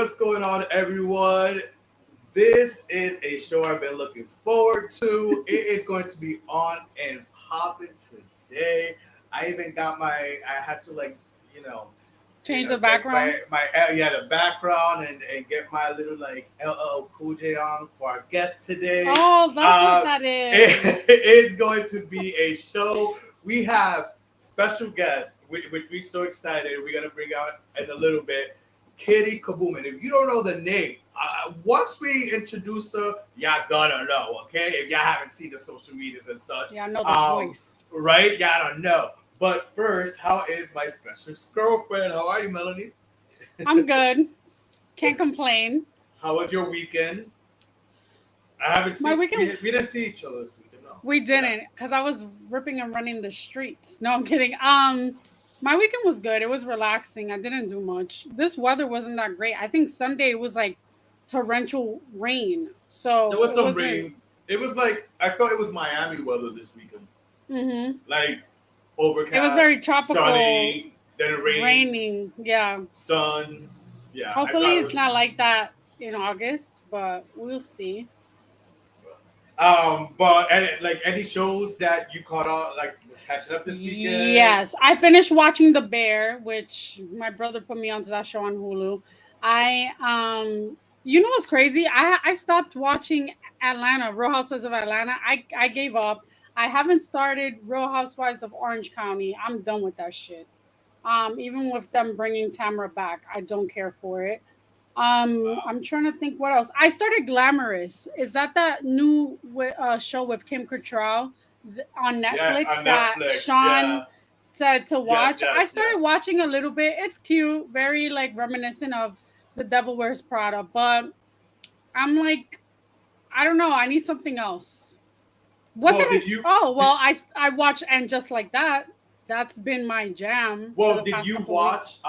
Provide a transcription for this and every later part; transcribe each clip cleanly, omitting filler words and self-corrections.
What's going on, everyone? This is a show I've been looking forward to. It is going to be on and popping today. I even got I had to you know, Change the get background. the background and get my little LL Cool J on for our guest today. Oh, that's what that is. It's going to be a show. We have special guests, which we're so excited. We're gonna bring out in a little bit. Kittie, KaBoom. And if you don't know the name, once we introduce her, y'all gonna know, okay? If y'all haven't seen the social medias and such. Yeah, I know the voice. Right? Y'all don't know. But first, how is my special girlfriend? How are you, Melanie? I'm good. Can't complain. How was your weekend? I haven't seen. My weekend. We didn't see each other this weekend, no. We didn't, because I was ripping and running the streets. No, I'm kidding. My weekend was good. It was relaxing. I didn't do much. This weather wasn't that great. I think Sunday was like torrential rain. So there was some rain. It was like I felt it was Miami weather this weekend. Mm-hmm. Like overcast. It was very tropical. Sunny, then raining. Yeah. Sun. Yeah. Hopefully it's not like that in August, but we'll see. But any shows that you caught on, was catching up this weekend? Yes, I finished watching The Bear, which my brother put me onto that show on Hulu. You know what's crazy? I stopped watching Real Housewives of Atlanta. I gave up. I haven't started Real Housewives of Orange County. I'm done with that shit. Even with them bringing Tamara back, I don't care for it. I'm trying to think what else. I started Glamorous. Is that new show with Kim Cattrall on Netflix Yes, on that Netflix, Sean said to watch? Yes, I started watching a little bit. It's cute, very reminiscent of The Devil Wears Prada, but I'm I don't know. I need something else. What did you? Oh well, I watched And Just Like That. That's been my jam. Well, did you watch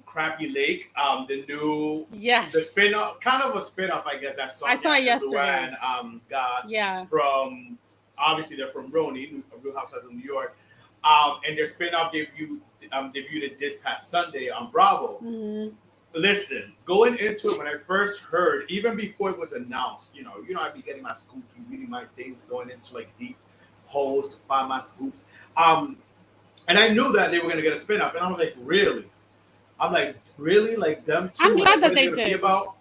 Crappy Lake? The new the spin-off, kind of a spin-off, I guess. I saw it yesterday. Got from obviously they're from Real Housewives of New York, and their spin-off debuted this past Sunday on Bravo. Mm-hmm. Listen, going into it when I first heard, even before it was announced, I'd be getting my scoop and reading my things, going into deep holes to find my scoops. And I knew that they were going to get a spinoff, and I was like, really? I'm like, really? Like them two? I'm glad that they did. It could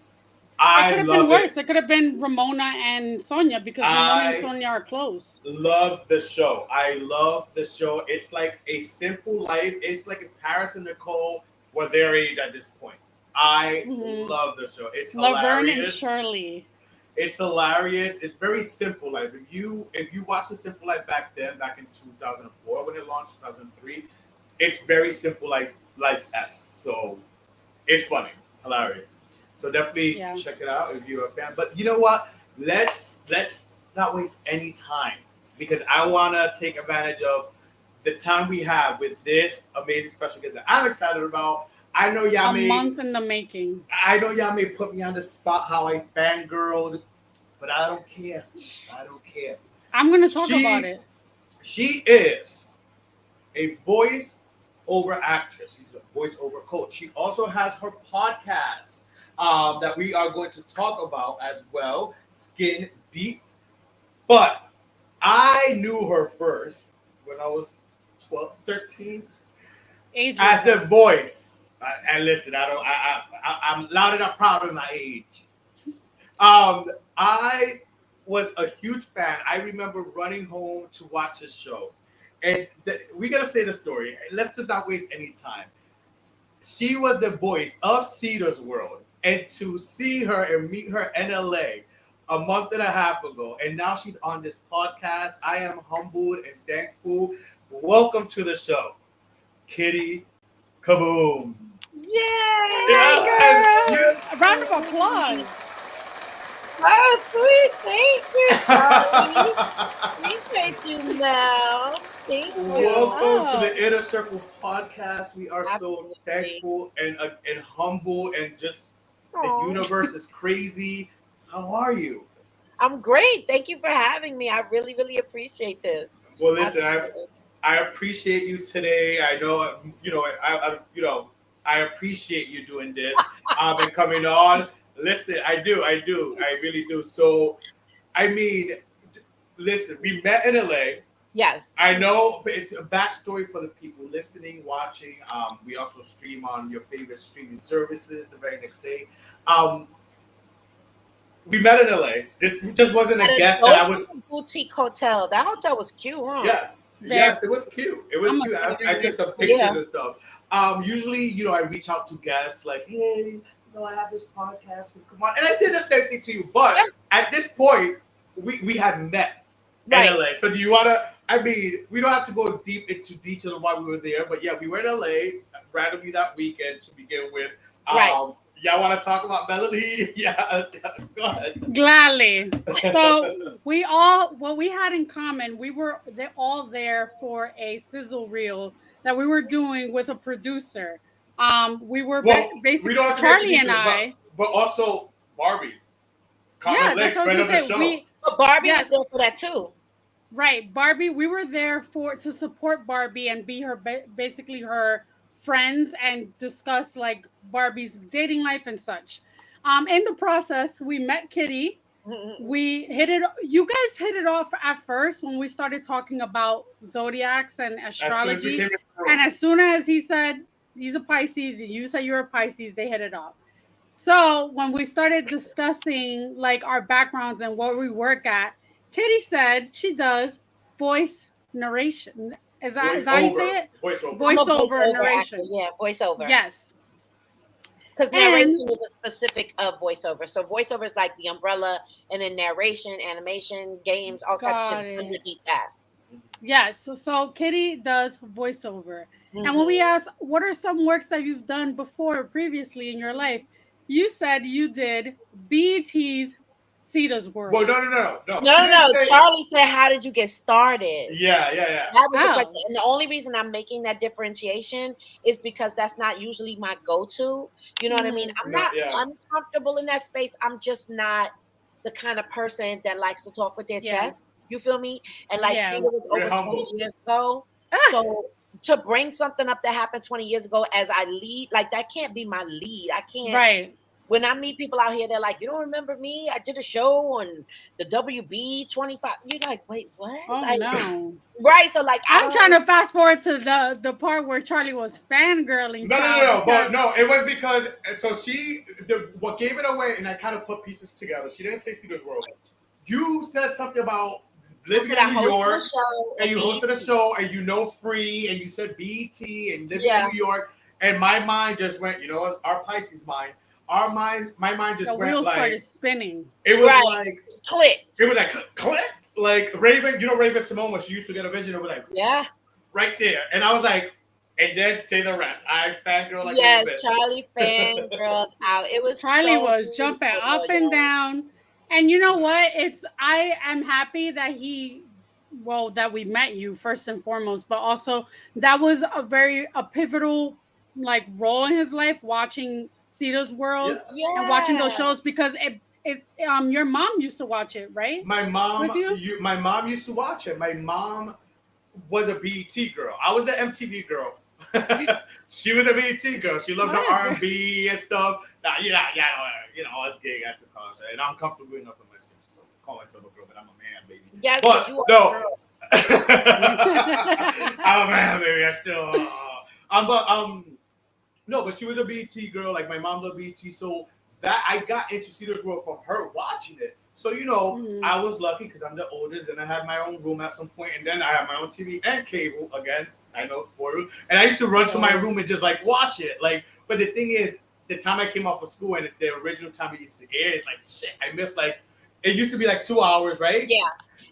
have been worse. It could have been Ramona and Sonia, because Ramona and Sonia are close. Love the show. I love the show. It's like a simple life. It's like if Paris and Nicole were their age at this point. I love the show. It's Laverne hilarious. and Shirley. It's hilarious. It's very simple life. If you watch the Simple Life back in 2004 when it launched, 2003, it's very simple life-esque. So it's funny, hilarious. So definitely check it out if you're a fan. But you know what? Let's not waste any time, because I want to take advantage of the time we have with this amazing special guest that I'm excited about. I know y'all a month in the making. I know y'all may put me on the spot how I fangirled, but I don't care. I'm going to talk about it. She is a voice-over actress. She's a voice-over coach. She also has her podcast that we are going to talk about as well, Skin Deep. But I knew her first when I was 12, 13. As the voice. And listen, I'm loud enough proud of my age. I was a huge fan. I remember running home to watch this show. And we got to say the story. Let's just not waste any time. She was the voice of Citas World. And to see her and meet her in LA a month and a half ago, and now she's on this podcast, I am humbled and thankful. Welcome to the show, Kittie, KaBoom. Yay! Yeah, round of applause. Oh, sweet. Thank you, Charlie. Appreciate you, Mel. Thank you. Welcome to the Inner Circle podcast. We are so thankful and humble, and just the universe is crazy. How are you? I'm great. Thank you for having me. I really, really appreciate this. Well, listen, I appreciate you today. I know, I appreciate you doing this and coming on. Listen, I do. I really do. So, I mean, listen, we met in LA. Yes. I know it's a backstory for the people listening, watching. We also stream on your favorite streaming services the very next day. Um, we met in LA. This just wasn't a At a guest that I was. boutique hotel. That hotel was cute, huh? Yeah. There. Yes, it was cute. It was I'm cute. gonna I put it took some pictures and stuff. Usually, I reach out to guests like, hey, I have this podcast. Come on. And I did the same thing to you. But at this point, we had met Right. in LA. So do you want to, I mean, we don't have to go deep into detail of why we were there. But yeah, we were in LA randomly that weekend to begin with. Right. Y'all want to talk about Melody? Yeah, go ahead. Gladly. So we had in common, we were all there for a sizzle reel that we were doing with a producer. We were basically we don't have to Charlie get and detail, I, but also Barbie. yeah, that's what I friend was of the gonna show. say. But Barbie Yes. was there for that too. Right, Barbie. We were there to support Barbie and be her basically her friends and discuss like Barbie's dating life and such. In the process, we met Kittie. We hit it. You guys hit it off at first when we started talking about zodiacs and astrology. And as soon as he said he's a Pisces, and you said you're a Pisces, they hit it off. So when we started discussing like our backgrounds and what we work at, Kittie said she does voice narration. Is that how you say it? Voiceover. Voiceover narration. Actor. Yeah, voiceover. Yes. Because narration is a specific of voiceover. So voiceover is like the umbrella, and then narration, animation, games, all types of shit underneath that. Yes. So Kittie does voiceover. And when we asked, what are some works that you've done before, previously in your life? You said you did BET's Citas World. Well, no. No. Charlie said, how did you get started? Yeah. That was the question. And the only reason I'm making that differentiation is because that's not usually my go-to. You know what I mean? I'm not uncomfortable in that space. I'm just not the kind of person that likes to talk with their chest. You feel me? And like Cita was over 20 years ago. So to bring something up that happened 20 years ago as I lead, like that can't be my lead. I can't. Right. When I meet people out here, they're like, you don't remember me? I did a show on the WB 25. You're like, wait, what? Oh, like, no. Right. So like, I'm trying to fast forward to the part where Charlie was fangirling. No. But no, it was because, so what gave it away, and I kind of put pieces together. She didn't say Citas World. You said something about living in New York, and you hosted a show, and Free, and you said BET, and living in New York, and my mind just went, our Pisces mind. My mind just went wheels like started spinning. It was like click. It was like click. Like Raven, Raven Simone, when she used to get a vision, it was like right there. And I was like, and then say the rest. I fangirl like Charlie fangirl out. It was Charlie was jumping up and down. And you know what? I am happy that that we met you first and foremost, but also that was a pivotal like role in his life, watching Citas World and watching those shows, because your mom used to watch it, right? My mom used to watch it. My mom was a BET girl. I was the MTV girl. She was a BET girl. She loved her R&B and stuff. Now, us gay guys can call and I'm comfortable enough in my skin, so call myself a girl, but I'm a man, baby. Yes, but you are no, a girl. I'm a man, baby. I still, no, but she was a BET girl. Like my mom loved BET, so that I got into Citas World from her watching it. So I was lucky because I'm the oldest, and I had my own room at some point, and then I had my own TV and cable again. I know, spoiler. And I used to run to my room and just like watch it. Like, but the thing is, the time I came off of school and the original time it used to air, it's like shit. I missed it used to be like 2 hours, right? Yeah.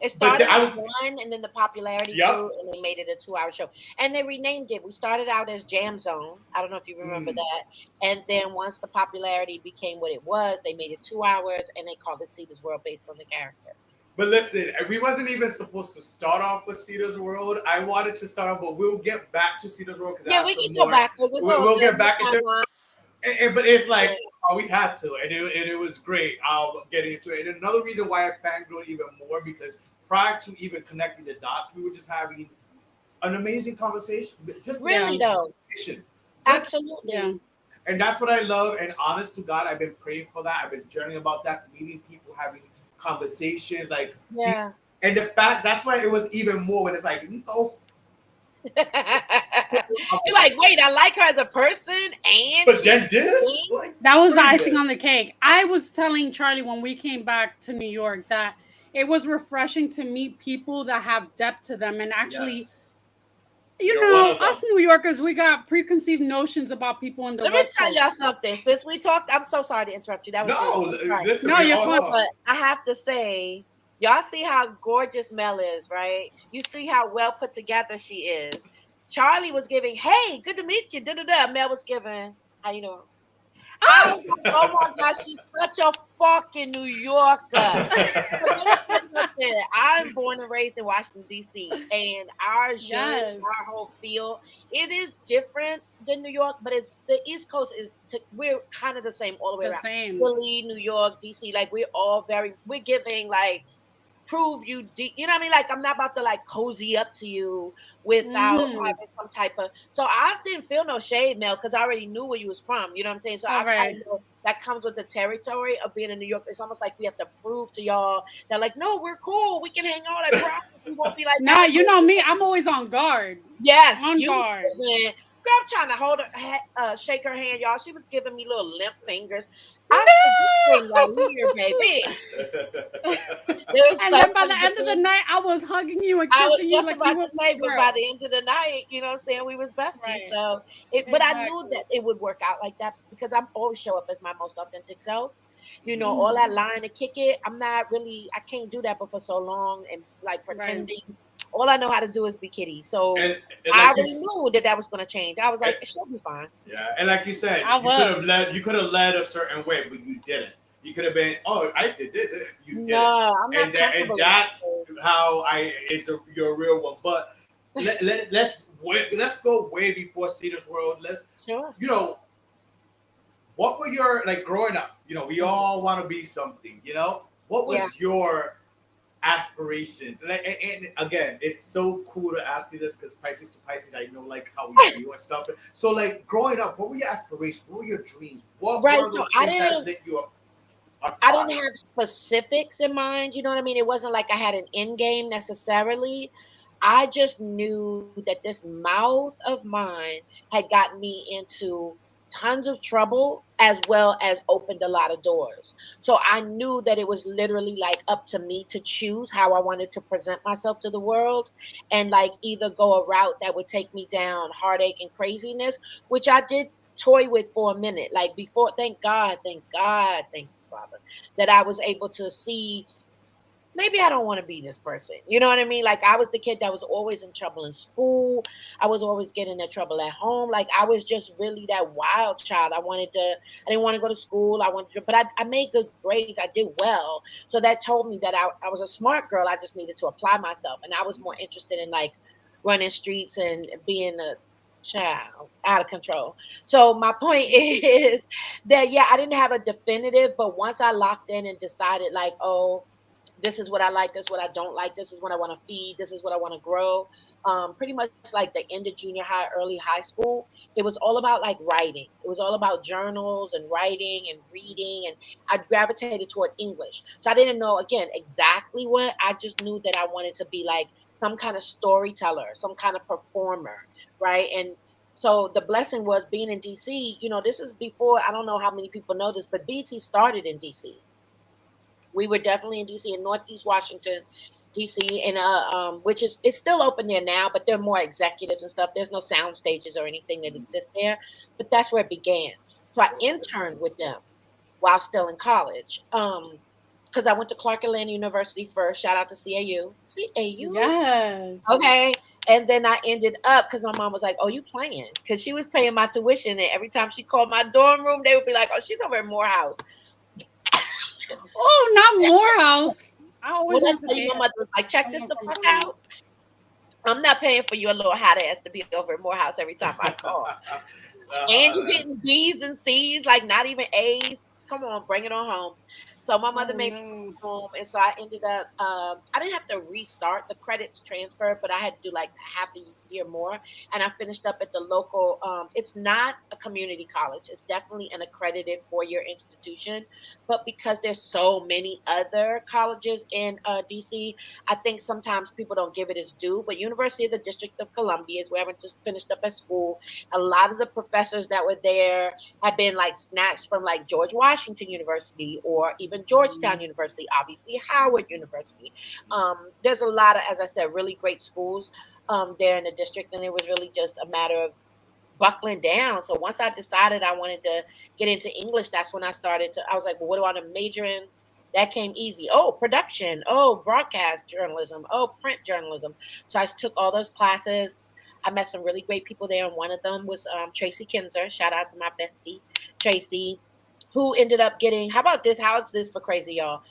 It started with one, and then the popularity grew, and they made it a 2-hour show. And they renamed it. We started out as Jam Zone. I don't know if you remember that. And then once the popularity became what it was, they made it 2 hours, and they called it Citas World based on the character. But listen, we wasn't even supposed to start off with Citas World. I wanted to start off, but we'll get back to Citas World. We can go back. We'll get back into it. But it's like, we had to, and it was great getting into it. And another reason why I fangirled even more, because prior to even connecting the dots, we were just having an amazing conversation. Just really though, absolutely. Yeah. And that's what I love. And honest to God, I've been praying for that. I've been journaling about that, meeting people, having conversations, like Yeah. and the fact that's why it was even more when it's like, no. You're like, wait, I like her as a person, and but then this, like, that was the icing on the cake. I was telling Charlie when we came back to New York that it was refreshing to meet people that have depth to them and actually. Yes. You know, us New Yorkers, we got preconceived notions about people in the West Coast. Let me tell y'all something. Since we talked, I'm so sorry to interrupt you. That was listen, no, you're fine. But I have to say, y'all see how gorgeous Mel is, right? You see how well put together she is. Charlie was giving, "Hey, good to meet you." Mel was giving, "How you doing?" I was like, oh my gosh, she's such a fucking New Yorker. I'm born and raised in Washington, D.C. And our our whole feel, it is different than New York, but it's the East Coast we're kind of the same all the way around. Same. Philly, New York, D.C., like we're giving like prove you you know what I mean? Like I'm not about to like cozy up to you without having some type of. So I didn't feel no shade, Mel, because I already knew where you was from. You know what I'm saying? So I kind of know that comes with the territory of being in New York. It's almost like we have to prove to y'all that like, no, we're cool. We can hang out. I promise we won't be like. Nah, you know me. I'm always on guard. Yes, on guard. Girl, I'm trying to hold her, shake her hand, y'all. She was giving me little limp fingers. I said, right here, baby. And then by the end of the night, I was hugging you and kissing you like you was say, but by the end of the night, you know what I'm saying, we was besties. Right. So, but I knew that it would work out like that because I'm always show up as my most authentic self. You know, all that lying to kick it, I can't do that for so long and like pretending. Right. All I know how to do is be Kittie. So and I already knew that was going to change. I was like, it should be fine. Yeah, and like you said, you could have led a certain way, but you didn't. You could have been, I did it. You did. No, I'm not. And that's how your real one. But let's go way before Citas World. You know, what were your like growing up? You know, we all want to be something. You know, what was your aspirations? And again, it's so cool to ask me this because Pisces to Pisces, I know like how we do and stuff. So like growing up, what were your aspirations? What were your dreams? What were those things that lit you up? I didn't have specifics in mind. You know what I mean? It wasn't like I had an end game necessarily. I just knew that this mouth of mine had gotten me into tons of trouble as well as opened a lot of doors. So I knew that it was literally like up to me to choose how I wanted to present myself to the world and like either go a route that would take me down heartache and craziness, which I did toy with for a minute. Like before, thank God, Father, that I was able to see maybe I don't want to be this person. You know what I mean? Like I was the kid that was always in trouble in school. I was always getting in trouble at home. Like I was just really that wild child. I didn't want to go to school. But I made good grades. I did well. So that told me that I was a smart girl. I just needed to apply myself. And I was more interested in like running streets and being a child out of control. So my point is that, I didn't have a definitive, but once I locked in and decided like, oh, this is what I like, this is what I don't like, this is what I want to feed, this is what I want to grow. Pretty much like the end of junior high, early high school, it was all about like writing. It was all about journals and writing and reading, and I gravitated toward English. So I didn't know, again, exactly what. I just knew that I wanted to be like some kind of storyteller, some kind of performer, right? And so the blessing was being in DC. You know, this is before, I don't know how many people know this, but BT started in DC. We were definitely in DC, in Northeast Washington, DC, and which it's still open there now, but there are more executives and stuff. There's no sound stages or anything that exist there, but that's where it began. So I interned with them while still in college, because I went to Clark Atlanta University first. Shout out to CAU. CAU. Yes. Okay. And then I ended up, because my mom was like, oh, you playing? Because she was paying my tuition, and every time she called my dorm room, they would be like, oh, she's over at Morehouse. Oh, not Morehouse. I always want to tell you, my mother was like, check this the fuck out. I'm not paying for your little hot ass to be over at Morehouse every time I call. And you're getting B's and C's, like not even A's. Come on, bring it on home. So my mother made me home, and so I ended up. I didn't have to restart the credits transfer, but I had to do like half a year more, and I finished up at the local. It's not a community college; it's definitely an accredited 4-year institution. But because there's so many other colleges in DC, I think sometimes people don't give it its due. But University of the District of Columbia is where I went to finished up at school. A lot of the professors that were there have been like snatched from like George Washington University or even Georgetown University, obviously Howard University. There's a lot of, as I said, really great schools there in the district, and it was really just a matter of buckling down. So once I decided I wanted to get into English, that's when I started to. I was like, well, what do I want to major in? That came easy. Oh, production. Oh, broadcast journalism. Oh, print journalism. So I took all those classes. I met some really great people there, and one of them was Tracy Kinzer. Shout out to my bestie, Tracy, who ended up getting, how about this? How is this for crazy, y'all?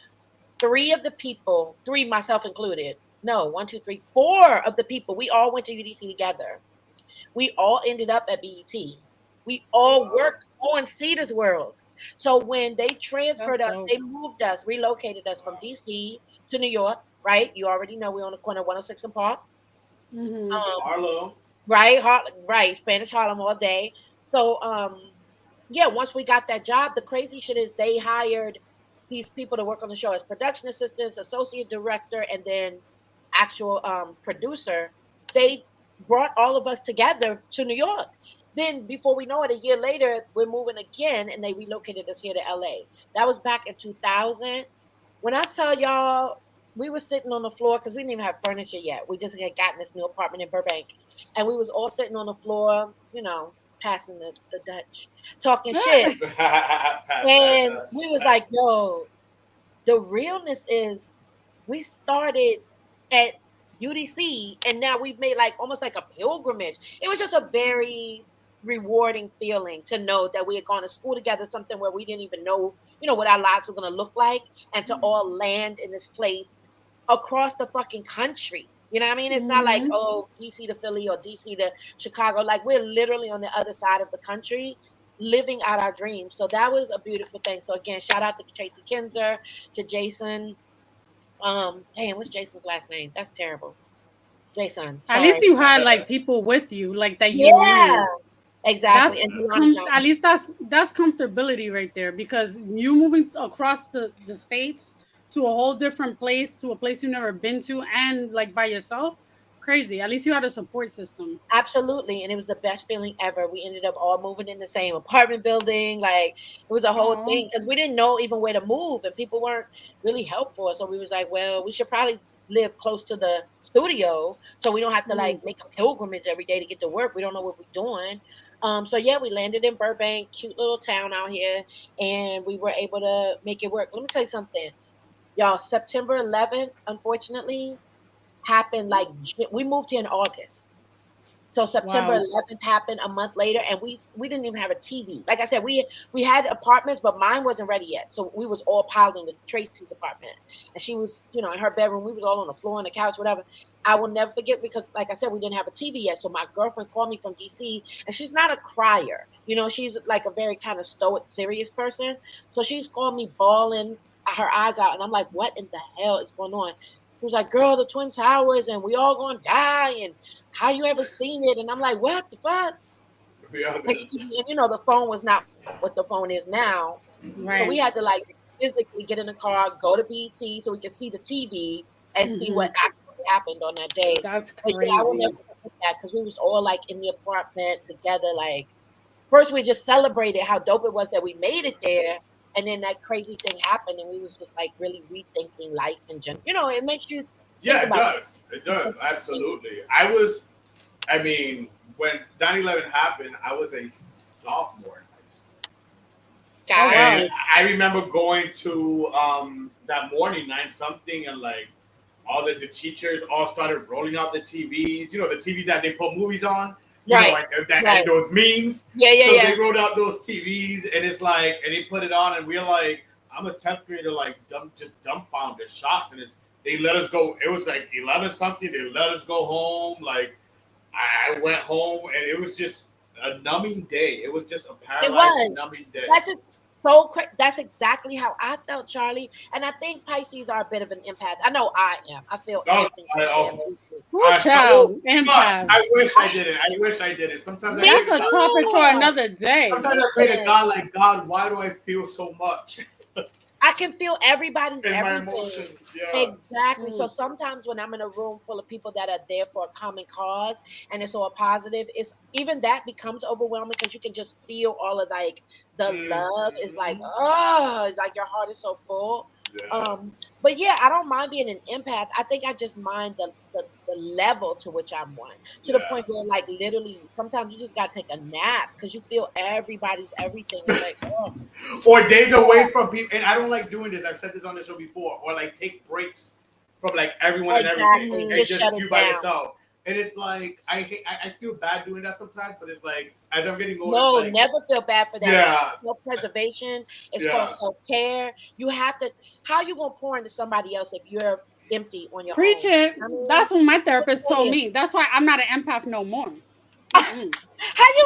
3 of the people, 3, myself included. No, 1, 2, 3, 4 of the people, we all went to UDC together. We all ended up at BET. We all worked on Citas World. So when they transferred us, they moved us, relocated us from DC to New York, right? You already know we're on the corner of 106 and Park. Harlem. Right. Spanish Harlem all day. So, yeah, once we got that job, the crazy shit is they hired these people to work on the show as production assistants, associate director, and then actual producer. They brought all of us together to New York. Then before we know it, a year later, we're moving again, and they relocated us here to LA. That was back in 2000. When I tell y'all, we were sitting on the floor because we didn't even have furniture yet. We just had gotten this new apartment in Burbank, and we was all sitting on the floor, passing the Dutch, talking shit. And we was like, yo, the realness is we started at UDC, and now we've made like almost like a pilgrimage. It was just a very rewarding feeling to know that we had gone to school together, something where we didn't even know, what our lives were going to look like, and to all land in this place across the fucking country. You know what I mean? It's not like, DC to Philly or DC to Chicago. Like, we're literally on the other side of the country living out our dreams. So that was a beautiful thing. So again, shout out to Tracy Kinzer, to Jason. What's Jason's last name? That's terrible. Jason. Sorry. At least you had like people with you, like that you knew. Exactly. At least that's comfortability right there, because you moving across the states to a whole different place, to a place you've never been to, and like by yourself, crazy. At least you had a support system. Absolutely. And it was the best feeling ever. We ended up all moving in the same apartment building. Like, it was a whole thing, because we didn't know even where to move, and people weren't really helpful. So we was like, well, we should probably live close to the studio so we don't have to like make a pilgrimage every day to get to work. We don't know what we're doing. So yeah, we landed in Burbank, cute little town out here, and we were able to make it work. Let me tell you something, y'all. September 11th, unfortunately, happened like we moved here in August. So September 11th happened a month later, and we didn't even have a TV. Like I said, we had apartments, but mine wasn't ready yet. So we was all piled into Tracy's apartment, and she was, in her bedroom. We was all on the floor, on the couch, whatever. I will never forget, because, like I said, we didn't have a TV yet. So my girlfriend called me from DC, and she's not a crier. She's like a very kind of stoic, serious person. So she's called me bawling her eyes out, and I'm like, what in the hell is going on? She was like, girl, the Twin Towers, and we all gonna die, and how you ever seen it? And I'm like, what the fuck? And the phone was not what the phone is now. Right. So we had to like physically get in the car, go to BT so we could see the TV and see what actually happened on that day. That's crazy. But I will never forget that, because we was all like in the apartment together. Like, first we just celebrated how dope it was that we made it there. And then that crazy thing happened, and we was just like really rethinking life in general. It makes you. Yeah, it does. It does. Absolutely. When 9/11 happened, I was a sophomore in high school. And I remember going to that morning, 9-something, and like all the teachers all started rolling out the TVs. The TVs that they put movies on. And those memes. So they rolled out those TVs, and it's like, and they put it on, and we're like, I'm a 10th grader, like just dumbfounded, shocked, and they let us go. It was like 11-something. They let us go home. Like, I went home, and it was just a numbing day. It was just a paralyzing, numbing day. That's exactly how I felt, Charlie. And I think Pisces are a bit of an empath. I know I am. I feel everything. Child, empaths. I wish I didn't. I wish I didn't. Sometimes that's a topic for another day. Sometimes I pray to God, like, God, why do I feel so much? I can feel everybody's everything. My emotions, yeah. Exactly. So sometimes when I'm in a room full of people that are there for a common cause and it's all positive, it's even that becomes overwhelming because you can just feel all of like the love is like, oh, like your heart is so full. Yeah. But yeah, I don't mind being an empath. I think I just mind the level to which I'm one. To the point where like literally sometimes you just gotta take a nap because you feel everybody's everything. It's like, oh. Or days away from people, and I don't like doing this. I've said this on the show before. Or like take breaks from like everyone and everything, and just you by yourself. And it's like I feel bad doing that sometimes, but it's like as I'm getting older. No, like, never feel bad for that. Yeah, self-preservation. It's called self-care. You have to. How you gonna pour into somebody else if you're empty on your own? Preach it. I mean, that's what my therapist told me. That's why I'm not an empath no more. How you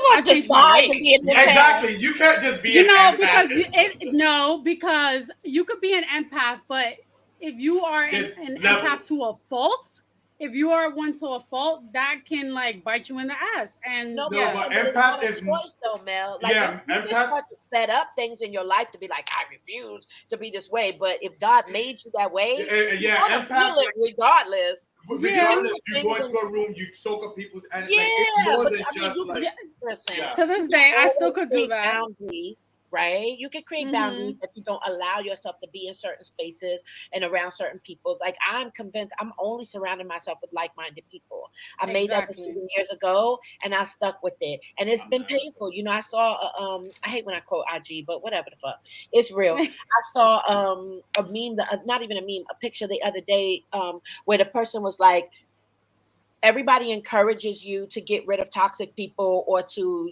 want to decide to be an empath? Exactly. You can't just be an empath. Because you could be an empath, but if you are an empath to a fault, if you are one to a fault, that can like bite you in the ass. And but empath is choice though, Mel. Like you just want to set up things in your life to be like, I refuse to be this way. But if God made you that way, empath feel it regardless. Regardless, you go into a room, you soak up people's energy. Like, it's more than just like. Listen, to this day, I still could do that. Boundaries, right? You can create boundaries that you don't allow yourself to be in certain spaces and around certain people. Like I'm convinced I'm only surrounding myself with like-minded people. I made that decision years ago and I stuck with it. And it's been painful. You know, I saw I hate when I quote IG, but whatever the fuck. It's real. I saw a meme, not even a meme, a picture the other day where the person was like, everybody encourages you to get rid of toxic people or to,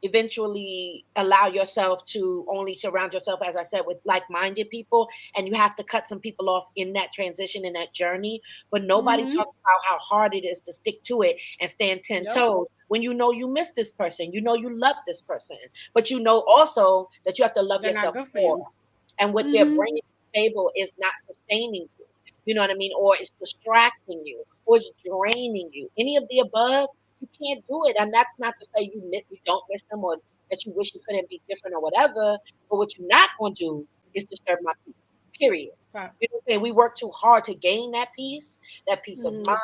eventually allow yourself to only surround yourself, as I said, with like-minded people. And you have to cut some people off in that transition, in that journey. But nobody talks about how hard it is to stick to it and stand 10 toes when you know you miss this person, you know you love this person, but you know also that you have to love yourself more. And what they're bringing to the table is not sustaining you. You know what I mean? Or it's distracting you, or it's draining you. Any of the above, you can't do it. And that's not to say you don't miss them or that you wish you couldn't be different or whatever. But what you're not going to do is disturb my peace. Period. You know what I'm saying? We work too hard to gain that peace of mind,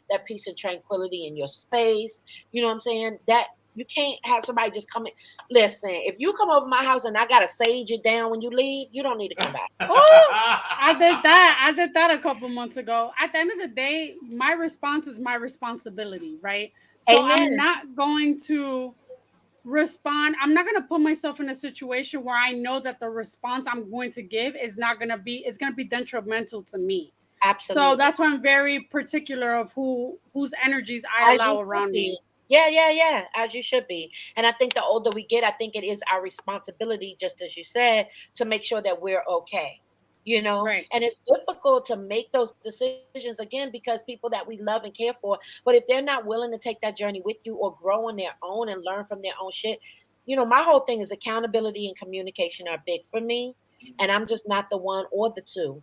that peace and tranquility in your space. You know what I'm saying? That you can't have somebody just come in. Listen, if you come over my house and I gotta sage it down when you leave, you don't need to come back. I did that a couple months ago. At the end of the day, my response is my responsibility, right? So I'm not going to respond. I'm not going to put myself in a situation where I know that the response I'm going to give is not going to be, it's going to be detrimental to me. Absolutely. So that's why I'm very particular of whose energies I allow around me. Yeah, as you should be. And I think the older we get, I think it is our responsibility, just as you said, to make sure that we're okay. Right. And it's difficult to make those decisions again because people that we love and care for, but if they're not willing to take that journey with you or grow on their own and learn from their own shit, my whole thing is accountability and communication are big for me. And I'm just not the one or the two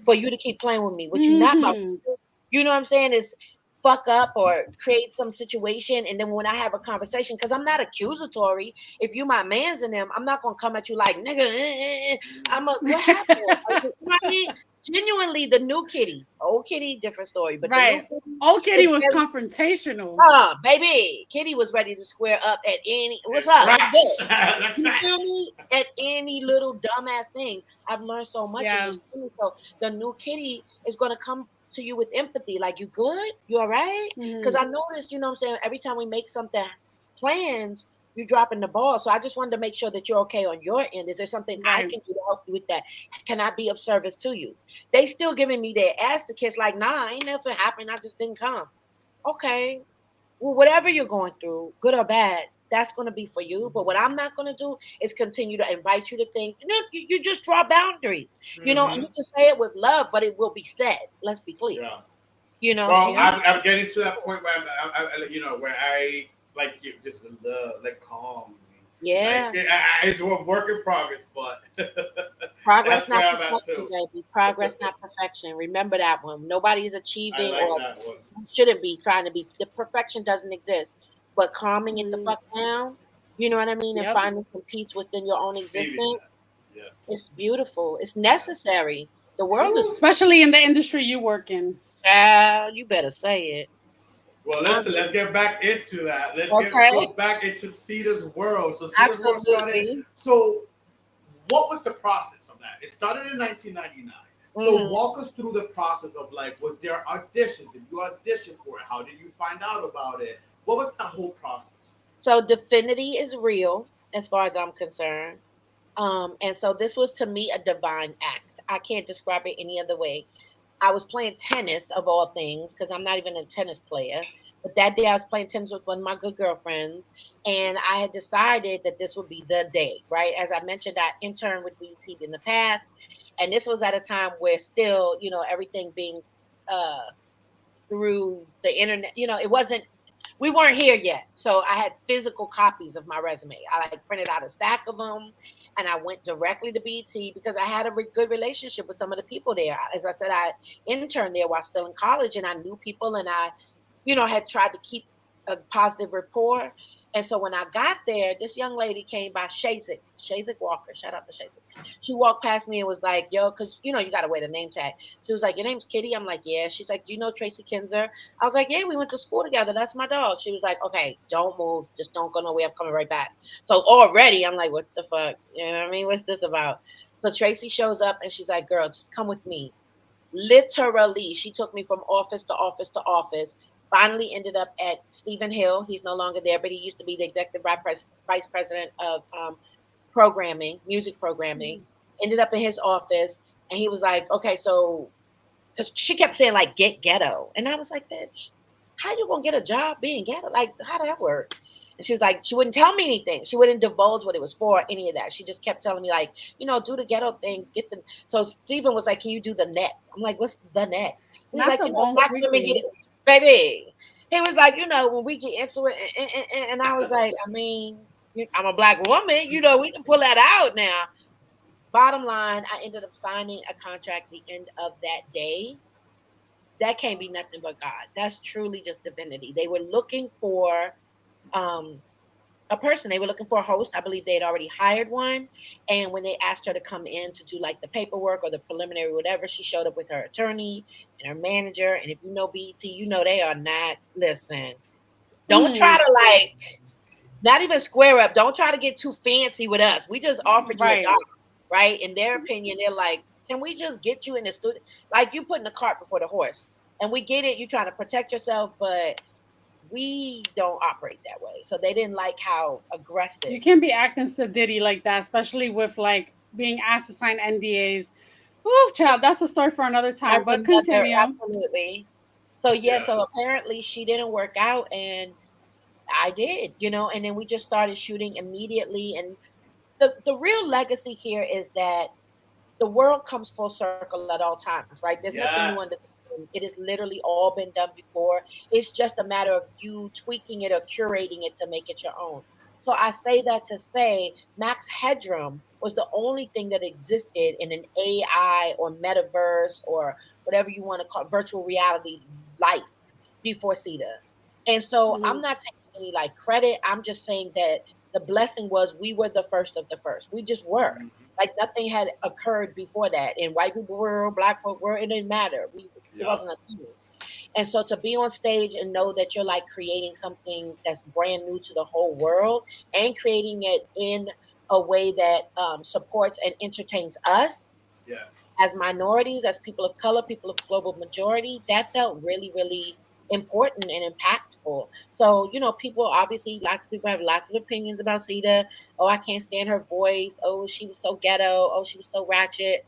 for you to keep playing with me. What you not about, you know what I'm saying, is fuck up or create some situation, and then when I have a conversation, because I'm not accusatory, if you my mans in them, I'm not gonna come at you like nigga. What happened? You know what I mean? Genuinely, the new Kittie, old Kittie, different story, but right, the new old Kittie was confrontational. Baby, Kittie was ready to square up at any. What's up? That's you feel me? At any little dumbass thing. I've learned so much. In this so the new Kittie is gonna come to you with empathy, like, you good? You all right? Because I noticed, you know what I'm saying, every time we make something plans, you dropping the ball. So I just wanted to make sure that you're okay on your end. Is there something I can do to help you with that? Can I be of service to you? They still giving me their ass to kiss, like, nah, ain't nothing happened. I just didn't come. Okay. Well, whatever you're going through, good or bad, that's going to be for you. But what I'm not going to do is continue to invite you to things. You just draw boundaries, and you can say it with love, but it will be said. Let's be clear. Yeah. Well, I'm getting to that point where where I like just love, like calm. Yeah. Like, it's a work in progress, but Progress that's where not I'm at perfection, too. baby. Progress not perfection. Remember that one. Nobody is I achieving like or that one. shouldn't be trying to be. The perfection doesn't exist. But calming it the Mm, fuck down, you know what I mean, and yep. finding some peace within your own Receiving existence, that. Yes. it's beautiful. It's Yes. necessary. The world is. Woo. Especially in the industry you work in. Child, you better say it. Well, I'm listen, let's get back into that. Go okay. back into Citas world. So Citas world started. Absolutely. So what was the process of that? It started in 1999. So Hmm. walk us through the process of like, was there auditions? Did you audition for it? How did you find out about it? What was that whole process? So Definity is real as far as I'm concerned. And so this was to me a divine act. I can't describe it any other way. I was playing tennis of all things because I'm not even a tennis player. But that day I was playing tennis with one of my good girlfriends, and I had decided that this would be the day, right? As I mentioned, I interned with BT in the past, and this was at a time where still, everything being uh, through the internet, it wasn't we weren't here yet. So I had physical copies of my resume. I like printed out a stack of them and I went directly to BT because I had a good relationship with some of the people there. As I said, I interned there while still in college and I knew people and I, had tried to keep a positive rapport. And so when I got there, this young lady came by, Shazik Walker. Shout out to Shazik. She walked past me and was like, yo, because, you got to wear the name tag. She was like, your name's Kittie? I'm like, yeah. She's like, do you know Tracy Kinzer? I was like, yeah, we went to school together. That's my dog. She was like, okay, don't move. Just don't go nowhere. I'm coming right back. So already I'm like, what the fuck? You know what I mean? What's this about? So Tracy shows up and she's like, girl, just come with me. Literally, she took me from office to office to office. Finally ended up at Stephen Hill. He's no longer there, but he used to be the executive vice president of programming, music programming. Ended up in his office and he was like, okay, so because she kept saying like get ghetto, and I was like, bitch, how you gonna get a job being ghetto? Like, how did that work? And she was like, she wouldn't tell me anything. She wouldn't divulge what it was for, any of that. She just kept telling me like, do the ghetto thing, get the. So Stephen was like, can you do the net? I'm like, what's the net? He's Not like, the bone black women get freaking. it, baby. He was like, when we get into it, and I was like, I mean, I'm a black woman, we can pull that out now. Bottom line, I ended up signing a contract the end of that day. That can't be nothing but God. That's truly just divinity. They were looking for um, a person. They were looking for a host. I believe they had already hired one. And when they asked her to come in to do like the paperwork or the preliminary, whatever, she showed up with her attorney and her manager. And if you know BET, they are not, listen, don't try to like, not even square up. Don't try to get too fancy with us. We just offered you a Right. job, right? In their opinion, they're like, can we just get you in the studio? Like you putting the cart before the horse. And we get it. You're trying to protect yourself, but we don't operate that way. So they didn't like how aggressive. You can't be acting sedity like that, especially with like being asked to sign NDAs. Oh, child, that's a story for another time. That's But another, continue. absolutely. So Yeah. so apparently she didn't work out and I did, and then we just started shooting immediately. And the real legacy here is that the world comes full circle at all times, right? There's nothing new under the Yes. sun. It has literally all been done before. It's just a matter of you tweaking it or curating it to make it your own. So I say that to say Max Headroom was the only thing that existed in an AI or metaverse or whatever you want to call it, virtual reality life before CETA. And so I'm not taking any like credit. I'm just saying that the blessing was we were the first of the first. We just were. Mhm. Like nothing had occurred before that. And white people were, black folk were, it didn't matter. It Yeah. wasn't a thing. And so to be on stage and know that you're like creating something that's brand new to the whole world and creating it in a way that supports and entertains us Yes. as minorities, as people of color, people of global majority, that felt really, really important and impactful. So, people obviously, lots of people have lots of opinions about Sita. Oh, I can't stand her voice. Oh, she was so ghetto. Oh, she was so ratchet.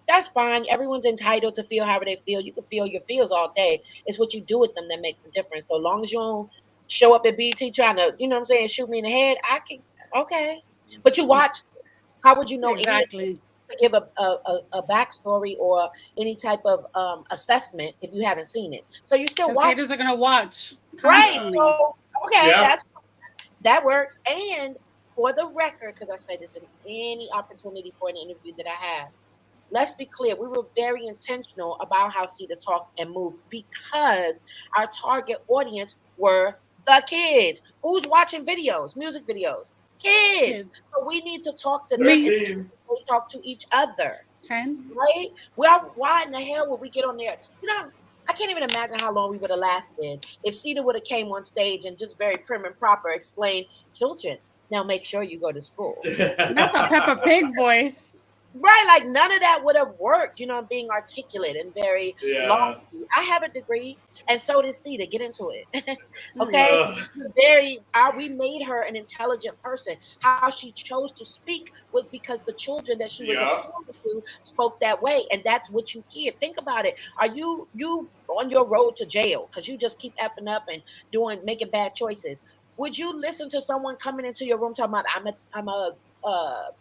That's fine. Everyone's entitled to feel however they feel. You can feel your feels all day. It's what you do with them that makes the difference. So long as you don't show up at BT trying to, you know what I'm saying, shoot me in the head, I can, okay. But you watch, how would you know any of Exactly. to give a backstory or any type of assessment if you haven't seen it. So you still Because watch, haters are gonna watch right? constantly. So okay, Yeah. that works. And for the record, because I say this in any opportunity for an interview that I have, let's be clear. We were very intentional about how Cita talked and moved because our target audience were the kids. Who's watching videos, music videos? Kids. So we need to talk to them. We talk to each other. 10. Right? Well, why in the hell would we get on there? You know, I can't even imagine how long we would have lasted if Cita would have came on stage and just very prim and proper explained, children, now make sure you go to school. Not the Peppa Pig voice. Right, like none of that would have worked, you know, being articulate and very lofty. I have a degree, and so did Cita. Get into it. Okay? We made her an intelligent person. How she chose to speak was because the children that she was appealing to spoke that way, and that's what you hear. Think about it. Are you on your road to jail because you just keep effing up and making bad choices? Would you listen to someone coming into your room talking about I'm a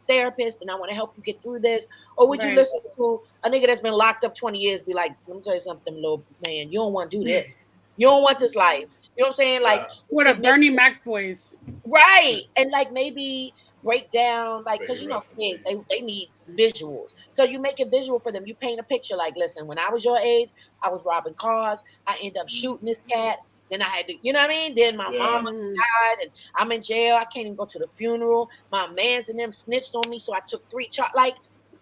therapist and I want to help you get through this? Or would you listen to a nigga that's been locked up 20 years be like, let me tell you something, little man, you don't want to do this. You don't want this life. You know what I'm saying? Like with a Bernie Mac voice. Right. And like maybe break down, like, because you know kids, they need visuals. So you make it visual for them. You paint a picture like, listen, when I was your age, I was robbing cars. I end up shooting this cat. Then I had to, you know what I mean? Then my mama died and I'm in jail. I can't even go to the funeral. My mans and them snitched on me. So I took 3 charges. Like,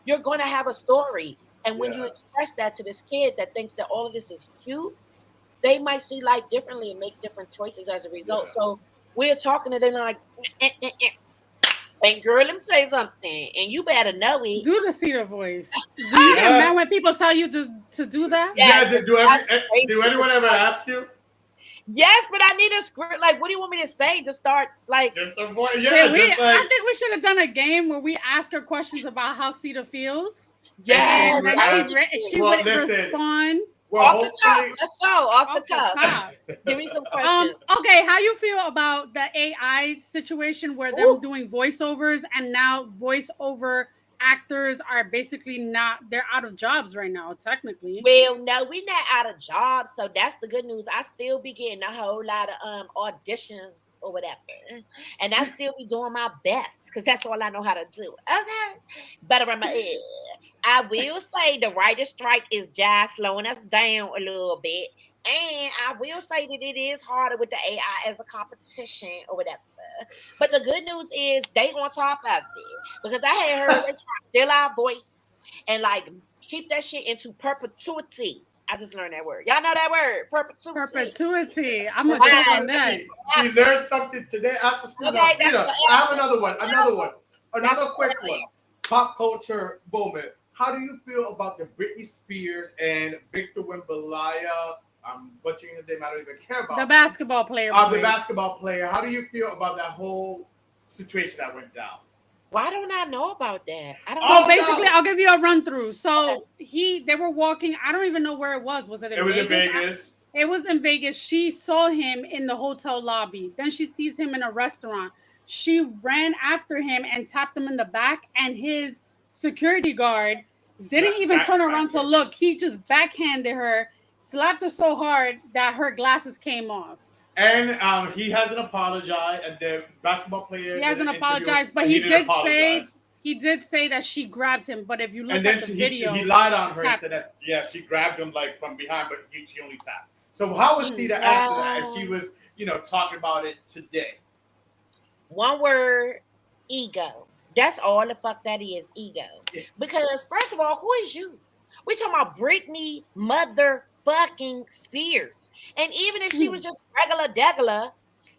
you're going to have a story. And when you express that to this kid that thinks that all of this is cute, they might see life differently and make different choices as a result. So we're talking to them like, and girl, let me tell you something. And you better know it. Do the Cita voice. Do you get mad when people tell you to do that? Yeah. Do anyone ever ask you? Yes, but I need a script. Like, what do you want me to say to start? Like, just a voice. I think we should have done a game where we ask her questions about how Cita feels. Yes, and then she would respond. Well, off the top. Let's go off the top. Give me some questions. Okay, how you feel about the AI situation where they're doing voiceovers and now voiceover actors are basically they're out of jobs right now, technically. Well, no, we're not out of jobs, so that's the good news. I still be getting a whole lot of auditions or whatever, and I still be doing my best because that's all I know how to do. Okay, but I will say the writer's strike is just slowing us down a little bit, and I will say that it is harder with the AI as a competition or whatever. But the good news is they on top of it because I had heard they try to steal our voice and like keep that shit into perpetuity. I just learned that word. Y'all know that word, perpetuity. I'm gonna jump on that. We learned something today after school. Okay, I have another one. Another quick one. Pop culture moment. How do you feel about the Britney Spears and Victor Wembanyama? I'm butchering his name. I don't even care about the basketball player. The basketball player. How do you feel about that whole situation that went down? Why don't I know about that? Basically, I'll give you a run through. So they were walking. I don't even know where it was. Was it in Vegas? It was in Vegas. It was in Vegas. She saw him in the hotel lobby. Then she sees him in a restaurant. She ran after him and tapped him in the back. And his security guard didn't even turn around to look. He just backhanded her. Slapped her so hard that her glasses came off. And he hasn't apologized. And the basketball player hasn't apologized, but he did say that she grabbed him. But if you look at the video, he lied on her and said that she grabbed him like from behind, but she only tapped. So how was Cita answer that if she was talking about it today? One word: ego. That's all the fuck that is, ego. Yeah. Because first of all, who is you? We talking about Britney motherfucking Spears. And even if she was just regular,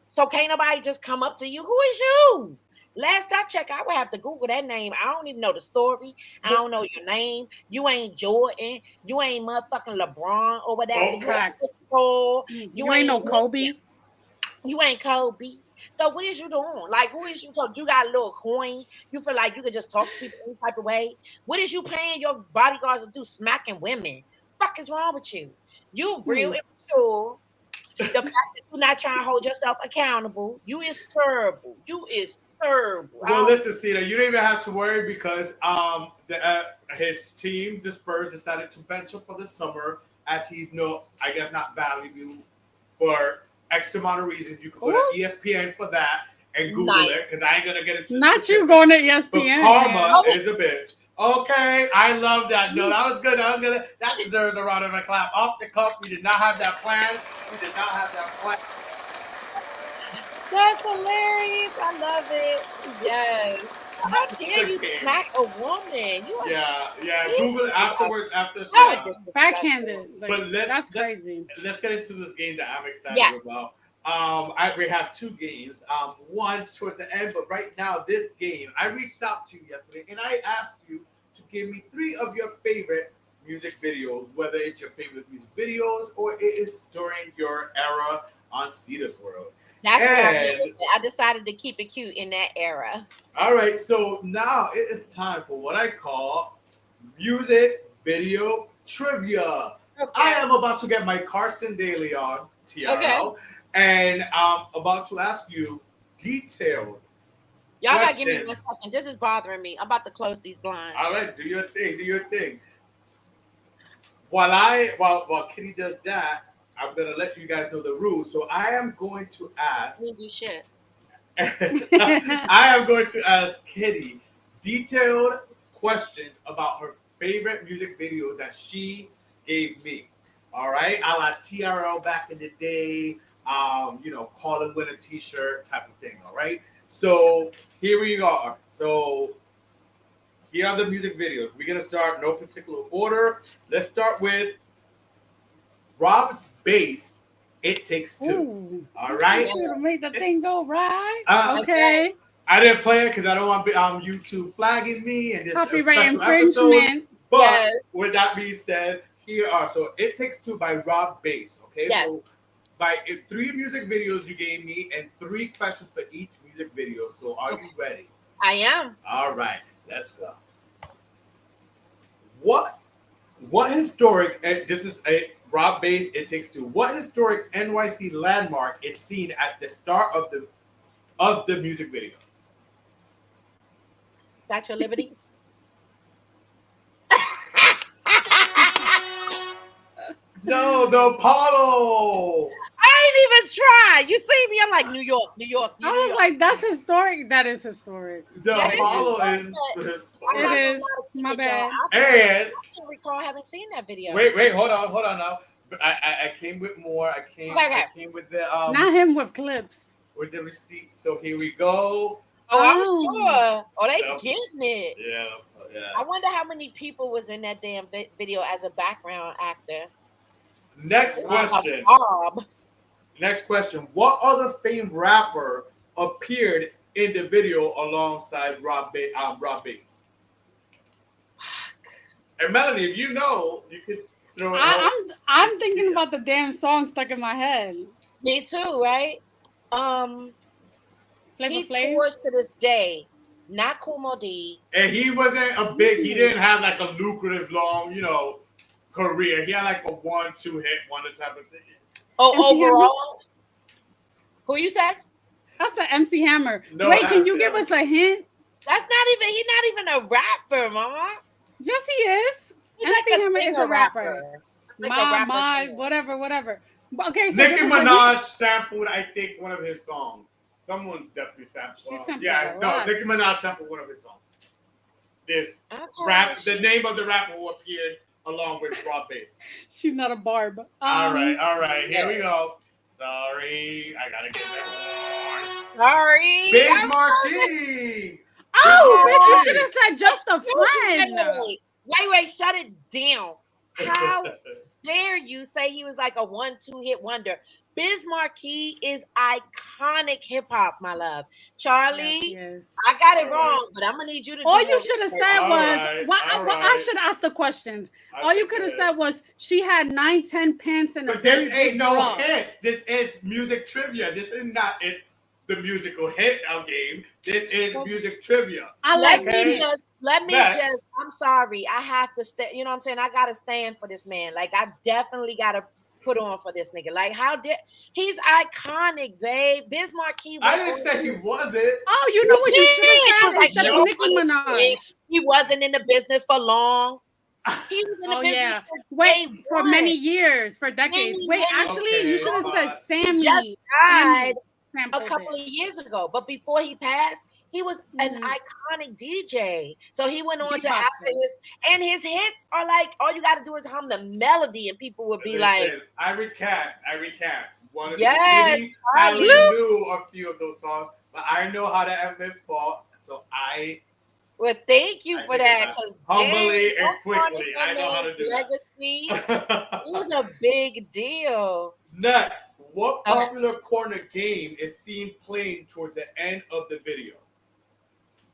so can't nobody just come up to you. Who is you? Last I checked, I would have to Google that name. I don't even know the story. I don't know your name. You ain't Jordan. You ain't motherfucking LeBron or whatever. You ain't no Kobe. You ain't Kobe. So what is you doing? Like, who is you? So you got a little coin. You feel like you could just talk to people any type of way. What is you paying your bodyguards to do? Smacking women. Fuck is wrong with you? You real immature. The fact that you're not trying to hold yourself accountable. You is terrible. Well, listen, Cita, you don't even have to worry because his team, the Spurs, decided to bench him for the summer as he's not valuable for X amount of reasons. You can go to ESPN for that. and Google it because I ain't gonna get into not you going to ESPN. But karma is a bitch. Okay, I love that. No, that was good. That was good. That deserves a round of applause. Off the cuff, we did not have that plan. We did not have that plan. That's hilarious. I love it. Yes. How dare you smack a woman? Yeah. Google it afterwards. Backhanded. Like, but that's crazy. Let's get into this game that I'm excited about. We have two games. One towards the end, but right now, this game, I reached out to you yesterday and I asked you to give me 3 of your favorite music videos, whether it's your favorite music videos or it is during your era on Citas World. That's what I decided to keep it cute in that era. All right, so now it is time for what I call music video trivia. Okay. I am about to get my Carson Daly on, TRL, and I'm about to ask you detailed Y'all gotta give me 1 second. This is bothering me. I'm about to close these blinds. All right, do your thing. While Kitty does that, I'm gonna let you guys know the rules. So I am going to ask. You shit. I am going to ask Kitty detailed questions about her favorite music videos that she gave me. All right, a la TRL back in the day. Call and win a T-shirt type of thing. All right. So here we are. So here are the music videos. We're gonna start no particular order. Let's start with Rob's Bass. It Takes Two. Ooh. All right. To make the thing go right. Okay. I didn't play it because I don't want YouTube flagging me and this copyright special infringement. Episode. But with that being said, here are It Takes Two by Rob Bass. Okay. Yes. So by 3 music videos you gave me and 3 questions for each music video. So are you ready? I am. All right, let's go. What historic, and this is a Rob Bass, It Takes Two. What historic NYC landmark is seen at the start of the music video? Statue of Liberty. No, the Apollo. I ain't even try. You see me? I'm like New York. I was like, that's historic. That is historic. The Apollo is historic. It is. My bad. I can't recall having seen that video. Wait, hold on now. I came with more. I came with the not him with clips. With the receipts. So here we go. Oh, I'm sure. Oh, they getting it. Yeah. I wonder how many people was in that damn video as a background actor. Next question. What other famed rapper appeared in the video alongside Rob Bass? And Melanie, if you know, you could throw it. I'm thinking about the damn song stuck in my head. Me too, right? He tours to this day. Not Kumo D. And he wasn't he didn't have like a lucrative long, career. He had like a 1-2 hit wonder type of thing. Oh, overall? Who you said? That's an MC Hammer. No, wait, can you give us a hint? He's not even a rapper, mama. Yes, he is. MC Hammer is a rapper. Whatever. Okay, so Nicki Minaj sampled, I think, one of his songs. Someone's definitely sampled. Nicki Minaj sampled one of his songs. This the name of the rapper who appeared along with Rob Bass. She's not a barb. All right. Here we go. Sorry, I gotta get that one. Sorry. Biz Markie. Oh, bitch, you should have said just a friend. Wait, shut it down. How dare you say he was like a 1-2 hit wonder? Biz Markie is iconic hip hop, my love. Charlie, yes. I got it wrong, but I'm gonna need you to. All you should have said was, I should ask the questions. All you could have said was, she had 9-10 pants and. But this ain't no hits. This is music trivia. This is not it. The musical hit game. This is music trivia. Let me just. I'm sorry. I have to stay. You know what I'm saying? I gotta stand for this man. Like I definitely gotta put on for this nigga. Like he's iconic, babe. Biz Markie. I didn't say he wasn't. Oh, you know what you should have said instead of Nicki Minaj. He wasn't in the business for long. He was in the business for many years, for decades. Actually, you should have said Sammy. Just died. a couple of years ago. But before he passed, he was an iconic DJ. So he went on to after his hits are like, all you got to do is hum the melody, and people would be like, I recant. One of the I only knew a few of those songs, but I know how to admit fault. So well, thank you for that. Humbly and quickly, I know how to do legacy. It was a big deal. Next, what popular corner game is seen playing towards the end of the video?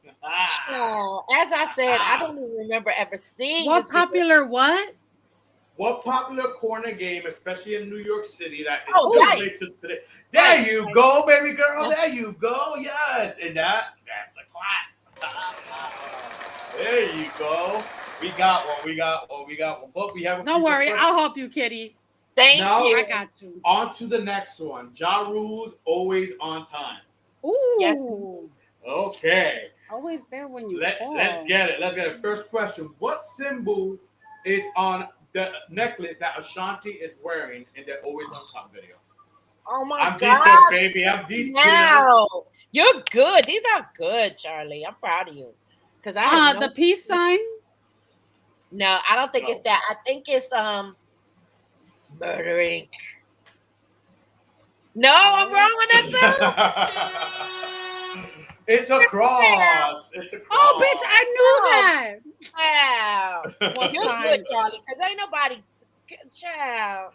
As I said, I don't even remember ever seeing what popular video. What popular corner game, especially in New York City, that is still played to today? There you go, baby girl. There you go. Yes, and that's a clap. There you go. We got one. But we have. Don't worry, I'll help you, Kitty. Thank you. I got you. On to the next one. Ja Rule's Always on Time. Ooh. Yes. Okay. Always there when you call. Let's get it. First question. What symbol is on the necklace that Ashanti is wearing in the Always on Time video? Oh my God. I'm detailed, baby. I'm detailed. Now, you're good. These are good, Charlie. I'm proud of you. Because the peace sign? No, I don't think it's that. I think it's murdering. No, I'm wrong on that too. It's a cross. It's a cross. Oh, bitch, I knew that. Wow. You're good, Charlie, because ain't nobody. Child.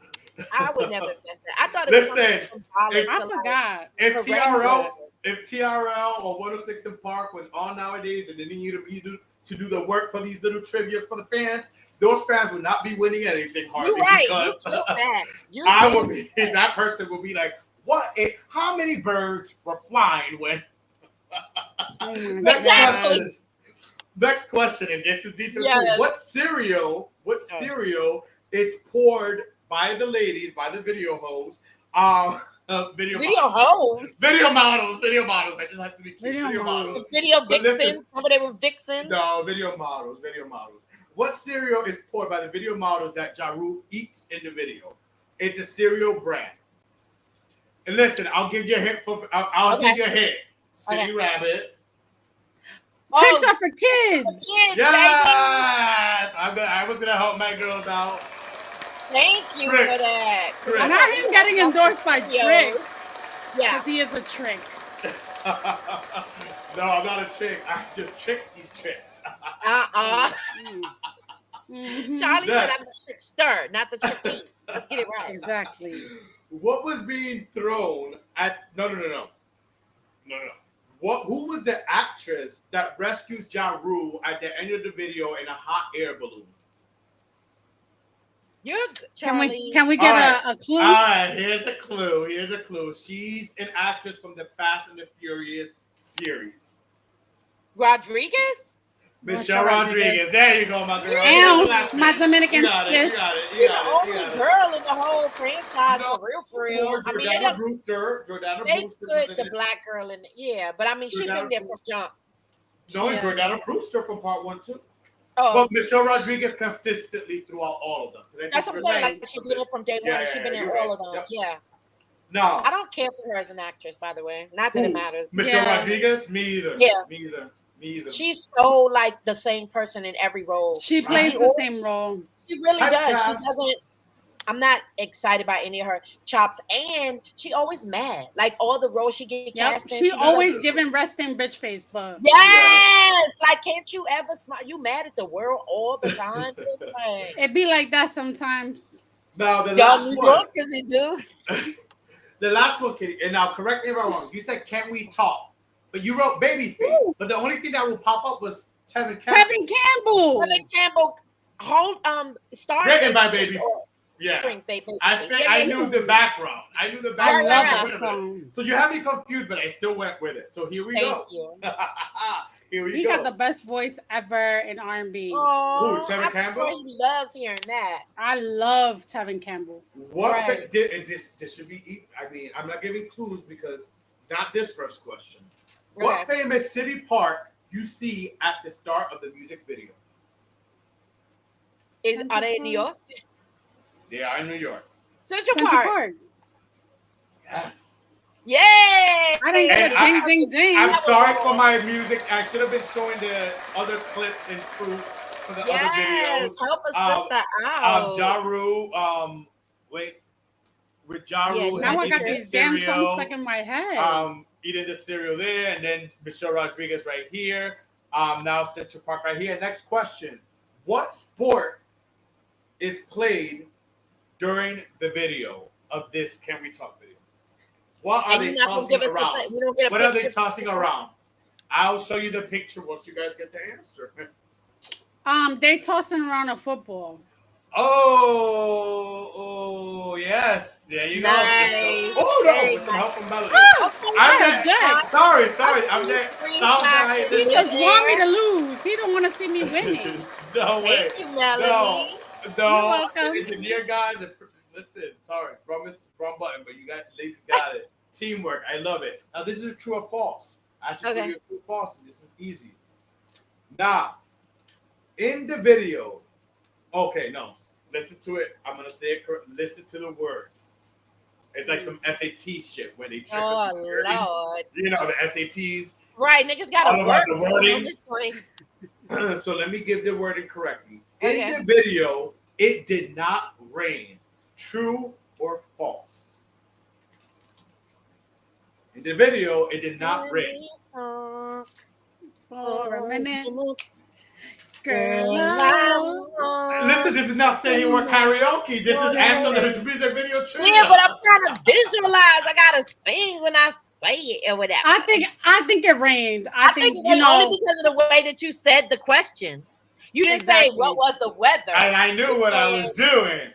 I would never guess that. I thought it was symbolic. I forgot. If TRL or 106 in Park was on nowadays and they need you to do the work for these little trivias for the fans, those fans would not be winning anything hardly. You're right. Because that person would be like, what? How many birds were flying when? Next question, and this is detailed. Yes. What cereal is poured by the ladies, by the video hoes? Video models. I just have to be cute. Video models. Video vixens. Somebody with vixen. No, video models. What cereal is poured by the video models that Ja Rule eats in the video? It's a cereal brand. And listen, I'll give you a hint I'll give you a hint. City Rabbit. Tricks are for kids. Yes! I was gonna help my girls out. Thank you for that. Not him getting endorsed by Tricks. Yeah. Because he is a trick. No, I'm not a trick. I just trick these tricks. Charlie said I'm the trickster, not the tricky. Let's get it right. Exactly. What was being thrown at... No. Who was the actress that rescues Ja Rule at the end of the video in a hot air balloon? Can we get a clue? All right, here's a clue. She's an actress from the Fast and the Furious series. Rodriguez? Michelle Rodriguez. There you go, my girl. And my Dominican sister. You got it. She's the only girl in the whole franchise, for real. Jordana Brewster. They put the black girl in but I mean, she's been there from jump. No, and Jordana Brewster from part 1 too. But Michelle Rodriguez consistently throughout all of them. That's what I'm saying. Like, she's been there from day one. She's been in all of them. Yep. Yeah. No. I don't care for her as an actress, by the way. Not that it matters. Michelle Rodriguez? Me either. Yeah. Me either. She's so like the same person in every role. She plays the same role. She really does. She doesn't. I'm not excited by any of her chops, and she always mad. Like all the roles she gets cast in. She always giving resting bitch face, but yes, like can't you ever smile? You mad at the world all the time? It be like that sometimes. Now the last one. Do. The last one, Kitty. And now correct me if I'm wrong. You said can we talk? But you wrote Babyface. But the only thing that will pop up was Tevin Campbell. Tevin Campbell. Started written by Baby. Yeah. I knew the background. I love that song. So you have me confused, but I still went with it. So here we go. Thank you. He got the best voice ever in R&B. Oh, Tevin Campbell? He loves hearing that. I love Tevin Campbell. This should be. I mean, I'm not giving clues because not this first question. What famous city park you see at the start of the music video? Are they in New York? They are in New York. Central Park. Yes. Yay! I didn't get a ding, ding, ding. I'm sorry for my music. I should have been showing the other clips and proof for the other videos. Help a sister out. Ja Rule, wait, with Ja Rule, now I got eating these the damn cereal, songs stuck in my head. Eating the cereal there, and then Michelle Rodriguez right here. Now Central Park right here. Next question: what sport is played during the video of this Can We Talk video? What are they tossing around? What are they tossing around? I'll show you the picture once you guys get the answer. They tossing around a football. Oh, yes. There you go. Nice. Oh, no. With some help from Melody. Sorry. I'm there. He just want me to lose. He don't want to see me winning. No way. Thank you, Melody. No. Engineer guy. Listen, sorry. Wrong button, but you ladies got it. Teamwork. I love it. Now, this is true or false. I have to give you a true or false. This is easy. Now, in the video, okay, no. Listen to it. I'm going to say it correct. Listen to the words. It's like some SAT shit when they check. Oh, Lord. You know, the SATs. Right, niggas got to work the wording. So let me give the wording correctly. In the video, it did not rain. True or false? In the video, it did not rain. For a minute. Girl, listen, this is not saying we're karaoke. This is answering the music video trivia. Yeah, but I'm trying to visualize. I gotta sing when I say it or whatever. I think it rained. I think only because of the way that you said the question. You didn't say what was the weather. And I knew what I was doing.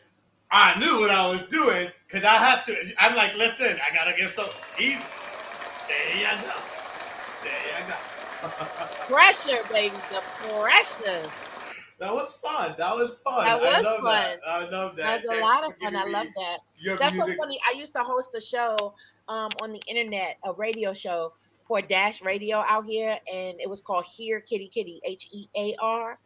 I knew what I was doing because I had to. I'm like, listen, I gotta get so easy. There you go. Pressure, baby, the pressure. That was fun. I love that. I love that. That was a lot of fun. I love that. That's so funny. I used to host a show on the internet, a radio show for Dash Radio out here, and it was called Hear Kittie, HEAR.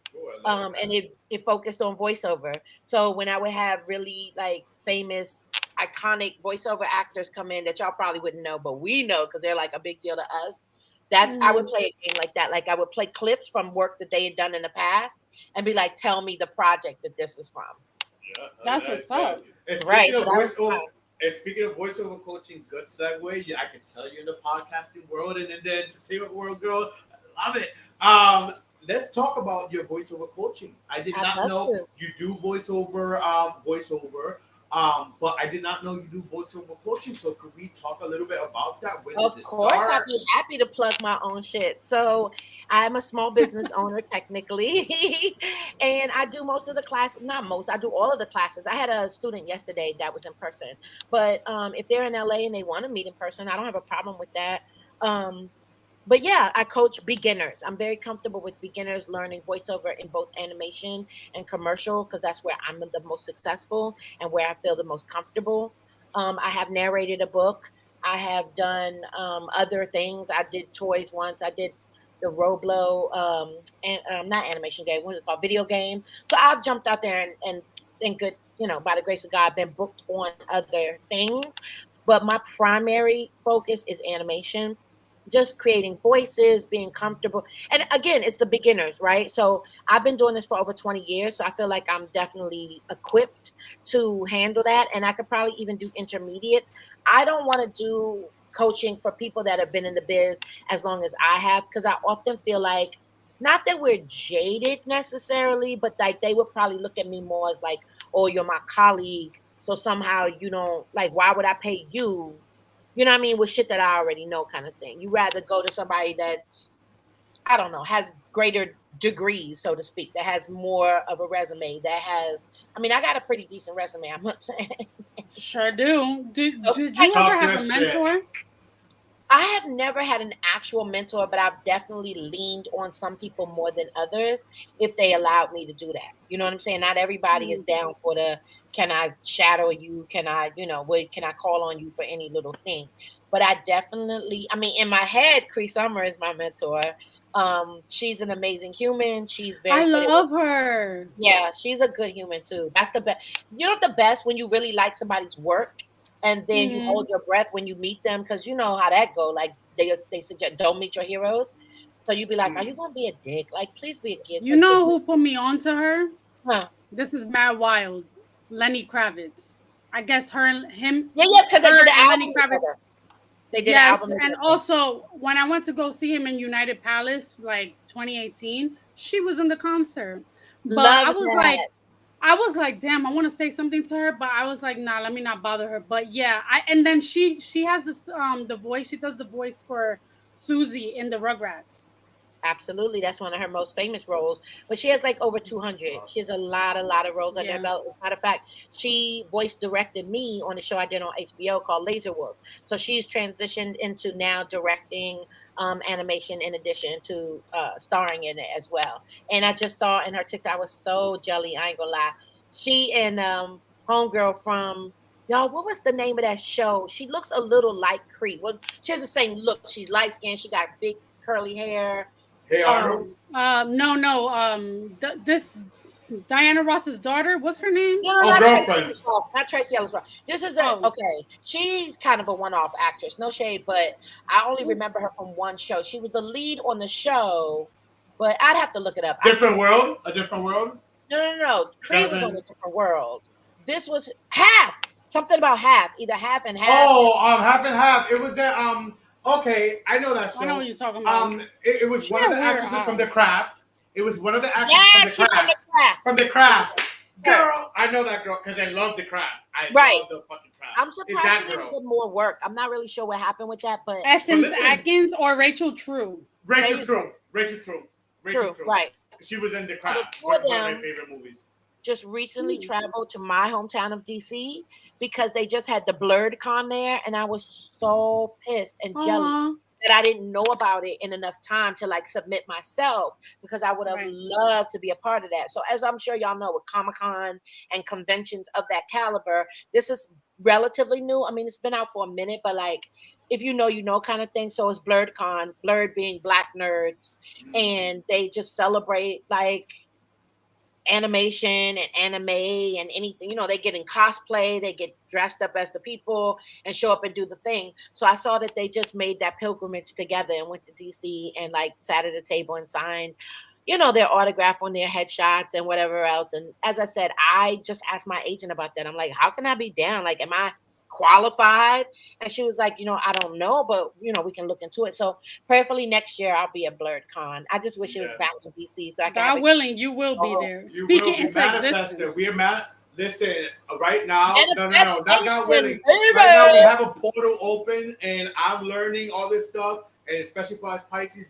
And it focused on voiceover. So when I would have really like famous, iconic voiceover actors come in that y'all probably wouldn't know, but we know because they're like a big deal to us. That I would play a game like that. Like I would play clips from work that they had done in the past and be like, tell me the project that this is from. Yeah, that's what's up. Right. Speaking of voiceover coaching, good segue. I can tell you in the podcasting world and in the entertainment world, girl, I love it. Let's talk about your voiceover coaching. I did not know you do voiceover, but I did not know you do voiceover coaching. So could we talk a little bit about that? Of course, I'd be happy to plug my own shit. So I'm a small business owner technically, and I do most of the classes. Not most, I do all of the classes. I had a student yesterday that was in person, but if they're in LA and they want to meet in person, I don't have a problem with that. But yeah, I coach beginners. I'm very comfortable with beginners learning voiceover in both animation and commercial because that's where I'm the most successful and where I feel the most comfortable. I have narrated a book. I have done other things. I did toys once. I did the Roblo, not animation game. What is it called? Video game. So I've jumped out there and good, by the grace of God, been booked on other things. But my primary focus is animation. Just creating voices, being comfortable. And again, it's the beginners, right? So I've been doing this for over 20 years. So I feel like I'm definitely equipped to handle that. And I could probably even do intermediates. I don't want to do coaching for people that have been in the biz as long as I have, because I often feel like, not that we're jaded necessarily, but like they would probably look at me more as like, oh, you're my colleague. So somehow you don't, like, why would I pay you? You know what I mean? With shit that I already know kind of thing. You rather go to somebody that, I don't know, has greater degrees, so to speak, that has more of a resume, that has, I got a pretty decent resume, I'm not saying. Sure do. Did you ever have a mentor? I have never had an actual mentor, but I've definitely leaned on some people more than others if they allowed me to do that. You know what I'm saying? Not everybody is down for the, can I shadow you? Can I, can I call on you for any little thing? But I definitely, in my head, Cree Summer is my mentor. She's an amazing human. She's very I love her. Yeah, she's a good human too. That's the best. You know the best when you really like somebody's work and then you hold your breath when you meet them because you know how that go. Like they suggest don't meet your heroes, so you be like, are you gonna be a dick? Like, please be a kid. You know who put me on to her? Huh? This is mad wild. Lenny Kravitz. I guess her and him. Yeah, because they did the album Lenny Kravitz. together. They did yes, an album and also when I went to go see him in United Palace, like 2018, she was in the concert. But Love I was like, damn, I want to say something to her, but I was like, nah, let me not bother her. But yeah, and then she has this the voice. She does the voice for Susie in the Rugrats. Absolutely, that's one of her most famous roles. But she has like over 200. She has a lot of roles under her belt. As a matter of fact, she voice directed me on a show I did on HBO called Laser Wolf. So she's transitioned into now directing animation in addition to starring in it as well. And I just saw in her TikTok, I was so jelly. I ain't gonna lie. She and homegirl from y'all. What was the name of that show? She looks a little like Cree. Well, she has the same look. She's light skinned. She got big curly hair. Hey Arnold. This Diana Ross's daughter. What's her name? No, Girlfriends. Not Tracy Ellis Ross. This is okay. She's kind of a one-off actress. No shade, but I only remember her from one show. She was the lead on the show, but I'd have to look it up. A different world. No. Creed was on a different world. This was half. Something about half. Either half and half. Half and half. It was that Okay, I know that show. I know what you're talking about. It was one of the actresses from The Craft. It was one of the actresses from The Craft. From The Craft. Girl, I know that girl because I love The Craft. I love the fucking Craft. I'm surprised she didn't get more work. I'm not really sure what happened with that, but Essence Atkins or Rachel True? Rachel True. Right. She was in The Craft. One of my favorite movies. Just recently traveled to my hometown of DC because they just had the Blurred Con there, and I was so pissed and jealous that I didn't know about it in enough time to like submit myself because I would have loved to be a part of that. So as I'm sure y'all know, with Comic-Con and conventions of that caliber, this is relatively new. I mean, it's been out for a minute, but like if you know kind of thing. So it's Blurred Con, Blurred being Black nerds, and they just celebrate like animation and anime and anything, they get in cosplay, they get dressed up as the people and show up and do the thing. So I saw that they just made that pilgrimage together and went to DC and like sat at a table and signed, their autograph on their headshots and whatever else. And as I said, I just asked my agent about that. I'm like, how can I be down? Like, am I qualified? And she was like, I don't know, but we can look into it. So prayerfully next year I'll be at Blurred Con. I just wish it was back in DC. So I God willing, you will be there. Speaking into existence. Listen, right now, no, not God willing. Right now we have a portal open and I'm learning all this stuff, and especially for us Pisces,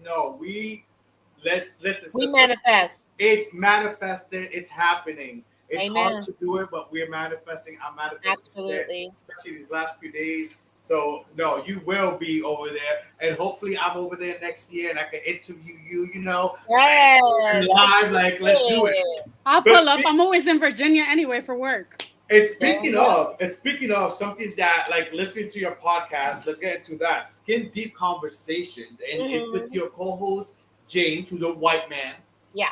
listen. We manifest. It's manifested, it's happening. It's Amen. hard to do it, but we're manifesting. I'm manifesting. Absolutely. Today, especially these last few days. So, no, you will be over there. And hopefully I'm over there next year and I can interview you, live. Like, let's do it. I'll pull up. I'm always in Virginia anyway for work. And speaking of something that, like, listening to your podcast, let's get into that. Skin Deep Conversations. And it's with your co-host, James, who's a white man. Yeah.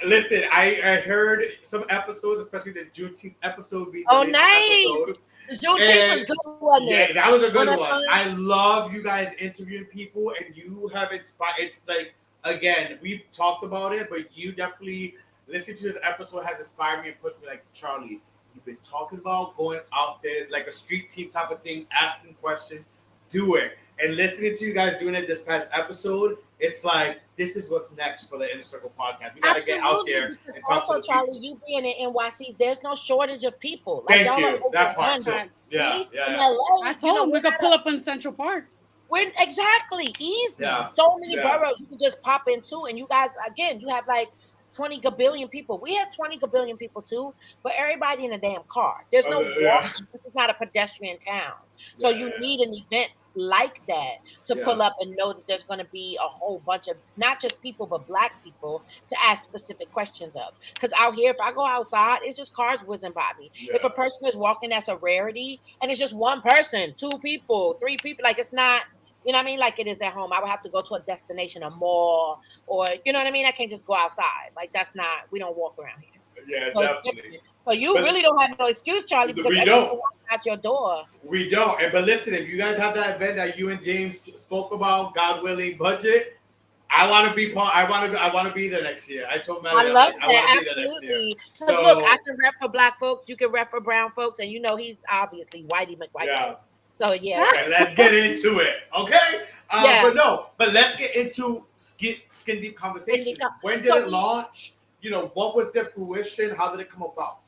Listen, I heard some episodes, especially the Juneteenth episode. Nice. The Juneteenth was good, wasn't it? Yeah, that was a good one. I love you guys interviewing people, and you have inspired. It's like, again, we've talked about it, but you definitely listening to this episode has inspired me and pushed me. Like, Charlie, you've been talking about going out there like a street team type of thing, asking questions. Do it. And listening to you guys doing it this past episode, it's like, this is what's next for the Inner Circle podcast. We got to get out there and talk to the Charlie, people. you being in NYC, there's no shortage of people. Like, thank you. That part too. Yeah. In LA, I told him we could pull up in Central Park. We're exactly easy. Yeah. So many boroughs you can just pop into, and you guys, again, you have like 20 gabillion people. We have 20 gabillion people too, but everybody in a damn car. There's no walking. This is not a pedestrian town. So you need an event like that to pull up and know that there's going to be a whole bunch of not just people but Black people to ask specific questions of. Because out here, if I go outside, it's just cars whizzing by me. If a person is walking, that's a rarity, and it's just one person, 2 people, 3 people. Like, it's not, you know what I mean, like it is at home. I would have to go to a destination, a mall, or you know what I mean. I can't just go outside. Like, that's not, we don't walk around here. Yeah, so definitely. So you really don't have no excuse, Charlie, because everyone walks out your door. We don't. But listen, if you guys have that event that you and James spoke about, God willing, budget, I want to be part. I want to be there next year. I told Melody, I love I want that. to be there next year. Because look, I can rep for black folks. You can rep for brown folks, and you know he's obviously Whitey McWhite. Yeah. So yeah. Okay, let's get into it. Okay. But let's get into skin deep conversation. When did it launch? You know, what was the fruition? How did it come about?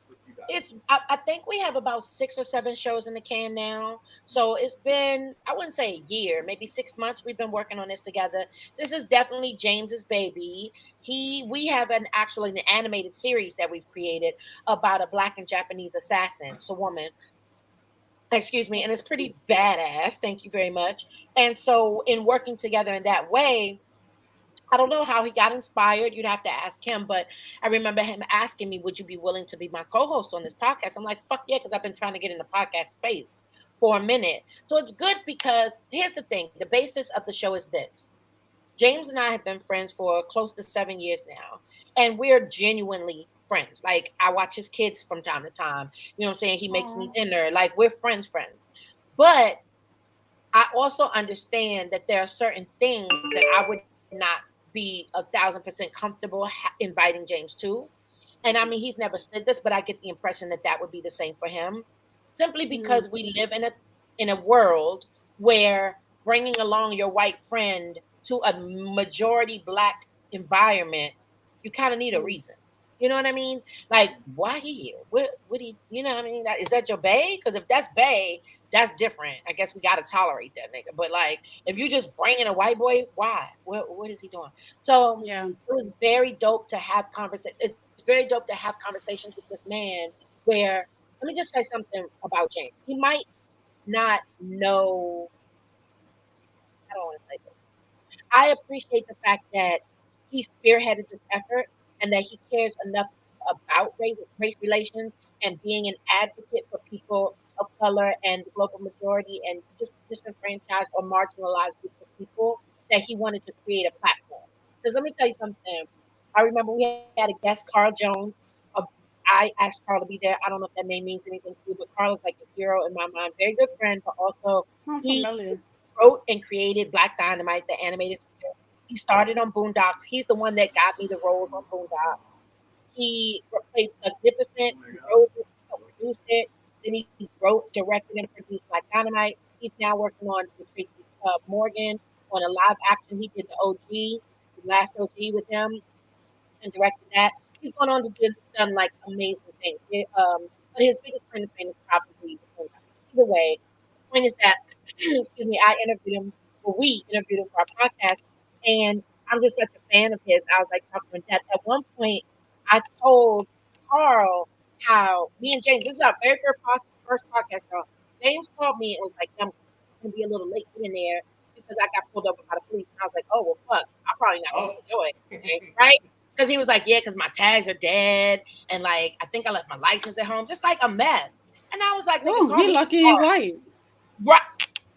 I think we have about 6 or 7 shows in the can now. So it's been, I wouldn't say a year, maybe 6 months we've been working on this together. This is definitely James's baby. We have an animated series that we've created about a Black and Japanese assassin. It's a woman. Excuse me. And it's pretty badass. Thank you very much. And so in working together in that way, I don't know how he got inspired. You'd have to ask him. But I remember him asking me, would you be willing to be my co-host on this podcast? I'm like, fuck yeah, because I've been trying to get in the podcast space for a minute. So it's good because here's the thing. The basis of the show is this. James and I have been friends for close to 7 years now. And we're genuinely friends. Like, I watch his kids from time to time. You know what I'm saying? He makes me dinner. Like, we're friends. But I also understand that there are certain things that I would not be 1,000% comfortable inviting James to. And I mean, he's never said this, but I get the impression that that would be the same for him, simply because we live in a world where bringing along your white friend to a majority Black environment, you kind of need a reason. You know what I mean? Like, why he here? What he? You know what I mean? Is that your bae? Because if that's bae, that's different. I guess we gotta tolerate that nigga. But like, if you just bring in a white boy, why? What is he doing? So yeah, it was very dope to have conversation. It's very dope to have conversations with this man. Where, let me just say something about James. He might not know. I don't want to say this. I appreciate the fact that he spearheaded this effort and that he cares enough about race relations and being an advocate for people of color and the global majority and just disenfranchised or marginalized groups of people that he wanted to create a platform. Because let me tell you something. I remember we had a guest, Carl Jones. I asked Carl to be there. I don't know if that name means anything to you, but Carl is like a hero in my mind. Very good friend, but also he wrote and created Black Dynamite, the animated series. He started on Boondocks. He's the one that got me the roles on Boondocks. He replaced Magnificent, wrote it, produced it. Then he wrote, directed, and produced Black Dynamite. He's now working on with Tracy Morgan on a live action. He did the OG, the last OG with him, and directed that. He's gone on to done like amazing things. But his biggest claim to fame is probably the Boondocks. Either way, the point is that, excuse me, we interviewed him for our podcast, and I'm just such a fan of his. I was like talking to that. At one point, I told Carl how me and James, this is our very first podcast, y'all. James called me and was like, I'm going to be a little late in there because I got pulled over by the police. And I was like, oh, well, fuck. I'm probably not going to enjoy it. Okay? Right? Because he was like, yeah, because my tags are dead. And, like, I think I left my license at home. Just like a mess. And I was like, oh, he lucky he white. Right.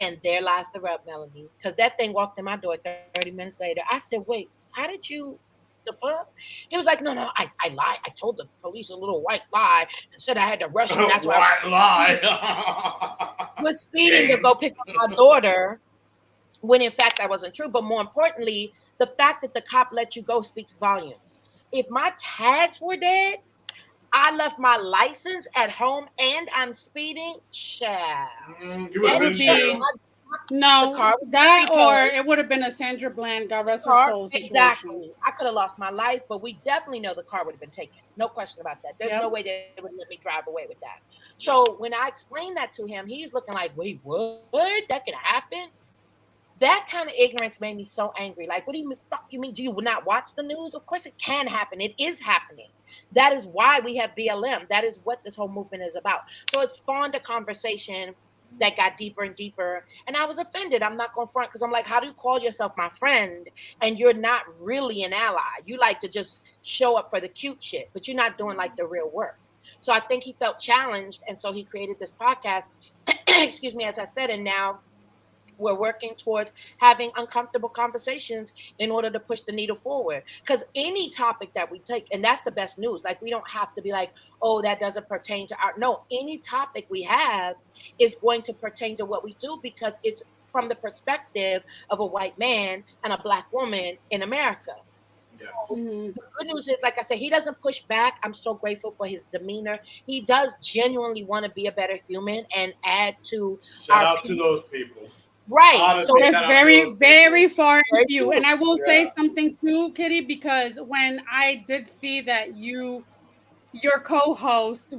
And there lies the rub, Melanie. Because that thing walked in my door 30 minutes later. I said, wait, how did you... the fuck? He was like, no, I lied. I told the police a little white lie and said I had to rush him. That's why I was speeding to go pick up my daughter, when in fact that wasn't true. But more importantly, the fact that the cop let you go speaks volumes. If my tags were dead, I left my license at home and I'm speeding, child. That would be... No, that or it would have been a Sandra Bland, God rest her soul situation. Exactly. I could have lost my life, but we definitely know the car would have been taken. No question about that. There's no way they would let me drive away with that. So when I explained that to him, he's looking like, wait, what? That could happen? That kind of ignorance made me so angry. Like, what do you fuck you mean? Do you not watch the news? Of course it can happen. It is happening. That is why we have BLM. That is what this whole movement is about. So it spawned a conversation that got deeper and deeper. And I was offended. I'm not going to front because I'm like, how do you call yourself my friend and you're not really an ally? You like to just show up for the cute shit, but you're not doing like the real work. So I think he felt challenged. And so he created this podcast, excuse me, as I said, and now we're working towards having uncomfortable conversations in order to push the needle forward. Because any topic that we take, and that's the best news, like we don't have to be like, oh, that doesn't pertain to our, no, any topic we have is going to pertain to what we do because it's from the perspective of a white man and a black woman in America. Yes. The good news is, like I said, he doesn't push back. I'm so grateful for his demeanor. He does genuinely want to be a better human and add to shout out to those people. Right. Honestly, so that's very far in view. And I will say something too, Kitty, because when I did see that your co-host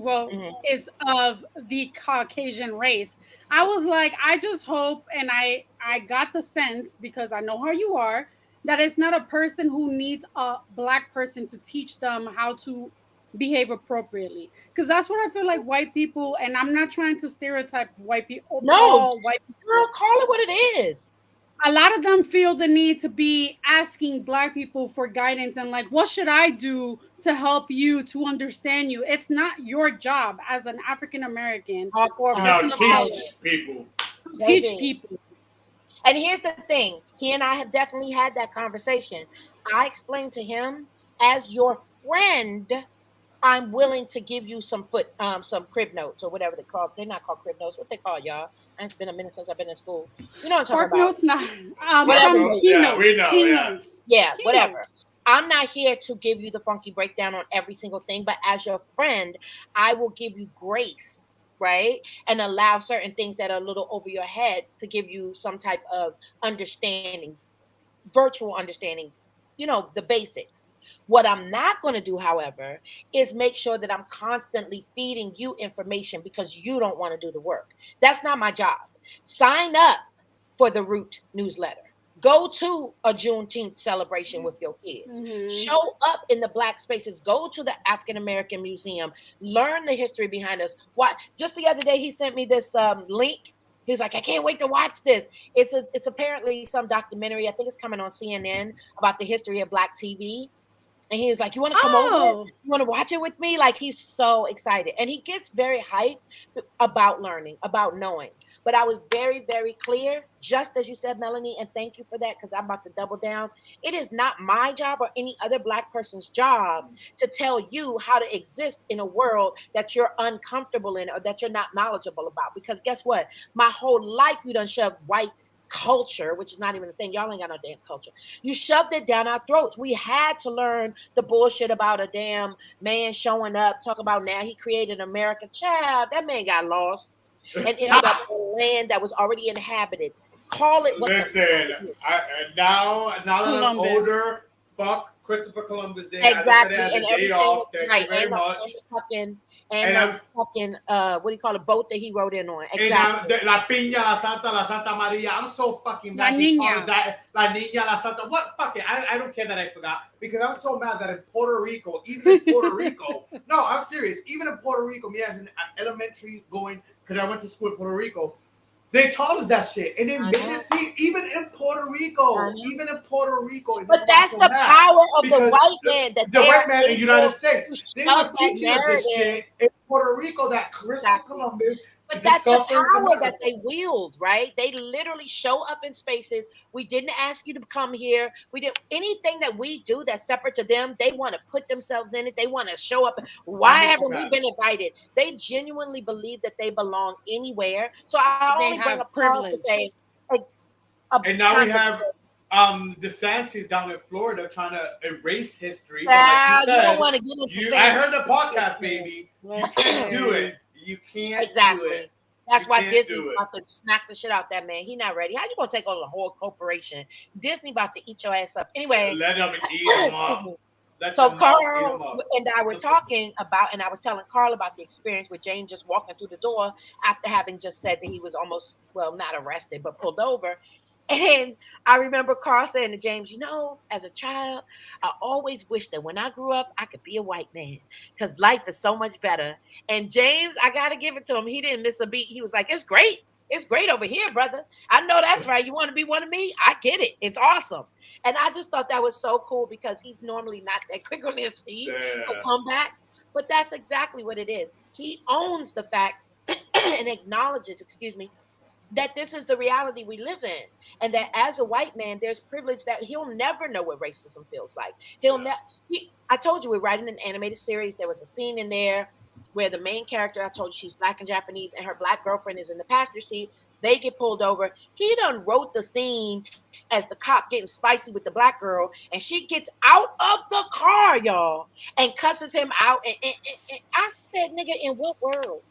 is of the Caucasian race, I was like, I just hope, and I got the sense, because I know how you are, that it's not a person who needs a black person to teach them how to behave appropriately, because that's what I feel like white people, and I'm not trying to stereotype white people. No, white people, girl, call it what it is. A lot of them feel the need to be asking black people for guidance and like, what should I do to help you, to understand you? It's not your job as an African American or a person of color people. Teach people. And here's the thing, he and I have definitely had that conversation. I explained to him, as your friend, I'm willing to give you some crib notes or whatever they call. They're not called crib notes. What they call, y'all? It's been a minute since I've been in school. You know what I'm talking about? Notes, not whatever. Keynotes. Yeah, whatever. I'm not here to give you the funky breakdown on every single thing, but as your friend, I will give you grace, right? And allow certain things that are a little over your head to give you some type of understanding, virtual understanding, the basics. What I'm not going to do, however, is make sure that I'm constantly feeding you information because you don't want to do the work. That's not my job. Sign up for the Root newsletter. Go to a Juneteenth celebration with your kids. Mm-hmm. Show up in the Black spaces. Go to the African American Museum. Learn the history behind us. Just the other day, he sent me this link. He's like, I can't wait to watch this. It's apparently some documentary. I think it's coming on CNN about the history of Black TV. And he was like, you want to come over? You want to watch it with me? Like, he's so excited. And he gets very hyped about learning, about knowing. But I was very, very clear, just as you said, Melanie, and thank you for that, because I'm about to double down. It is not my job or any other Black person's job to tell you how to exist in a world that you're uncomfortable in or that you're not knowledgeable about. Because guess what? My whole life, you done shoved white culture, which is not even a thing. Y'all ain't got no damn culture. You shoved it down our throats. We had to learn the bullshit about a damn man showing up, talk about now he created America. Child, that man got lost and ended up in a land that was already inhabited. Call it what. Listen, now that I'm older, fuck Christopher Columbus Day. Exactly. As a day off. Thank you very much. And fucking what do you call it, boat that he rode in on? Exactly. La Piña, la Santa Maria. I'm so fucking mad. La Niña, la Santa. What fucking? I don't care that I forgot, because I'm so mad that in Puerto Rico, no, I'm serious. Even in Puerto Rico, me as an elementary going, because I went to school in Puerto Rico, they taught us that shit, and they made it see even in Puerto Rico. But that's the power of the white man. The white man in the United States. They was teaching us this shit in Puerto Rico that Christopher Columbus. But that's the power that they wield, right? They literally show up in spaces. We didn't ask you to come here. We didn't anything that we do that's separate to them. They want to put themselves in it. They want to show up. Why haven't we been invited? They genuinely believe that they belong anywhere. So I only bring a privilege to say. And now we have DeSantis down in Florida trying to erase history. But like you said, don't want to get into I heard the podcast, baby. You can't do it. You can't do it. That's why Disney's about to smack the shit out that man. He not ready. How you gonna take over the whole corporation? Disney about to eat your ass up. Anyway, let them eat them up. So Carl and I were talking about, and I was telling Carl about the experience with James just walking through the door after having just said that he was almost, well, not arrested, but pulled over. And I remember Carl saying to James, as a child, I always wished that when I grew up, I could be a white man because life is so much better. And James, I got to give it to him. He didn't miss a beat. He was like, it's great. It's great over here, brother. I know that's right. You want to be one of me? I get it. It's awesome. And I just thought that was so cool because he's normally not that quick on his feet for comebacks. But that's exactly what it is. He owns the fact and acknowledges, that this is the reality we live in, and that as a white man, there's privilege that he'll never know what racism feels like. He'll never. I told you we're writing an animated series. There was a scene in there where the main character, I told you she's black and Japanese, and her black girlfriend is in the passenger seat. They get pulled over. He done wrote the scene as the cop getting spicy with the black girl, and she gets out of the car, y'all, and cusses him out. And I said, nigga, in what world?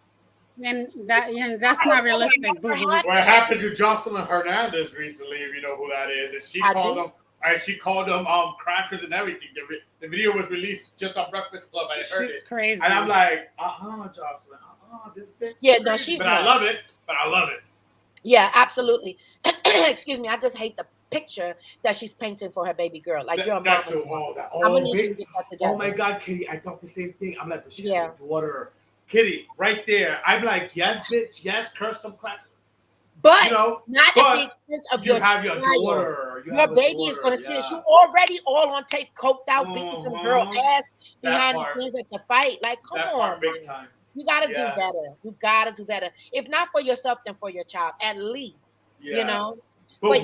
And that's not realistic. What happened to Jocelyn Hernandez recently? If you know who that is, and she called them crackers and everything. The video was released just on Breakfast Club. I heard it. Crazy. And I'm like, Jocelyn, this bitch. Yeah, no, she's. But I love it. Yeah, absolutely. Excuse me. I just hate the picture that she's painting for her baby girl. Like you're a mom. Oh my God, Kittie! I thought the same thing. I'm like, but she has a daughter. Kittie, right there. I'm like, yes, bitch, yes, curse some crack. But not at the expense of you have your daughter. Your baby is going to see it. You already all on tape, coked out, beating some girl ass behind the scenes at the fight. Like, come on, big time. You got to do better. You got to do better. If not for yourself, then for your child, at least. Yeah. You know. But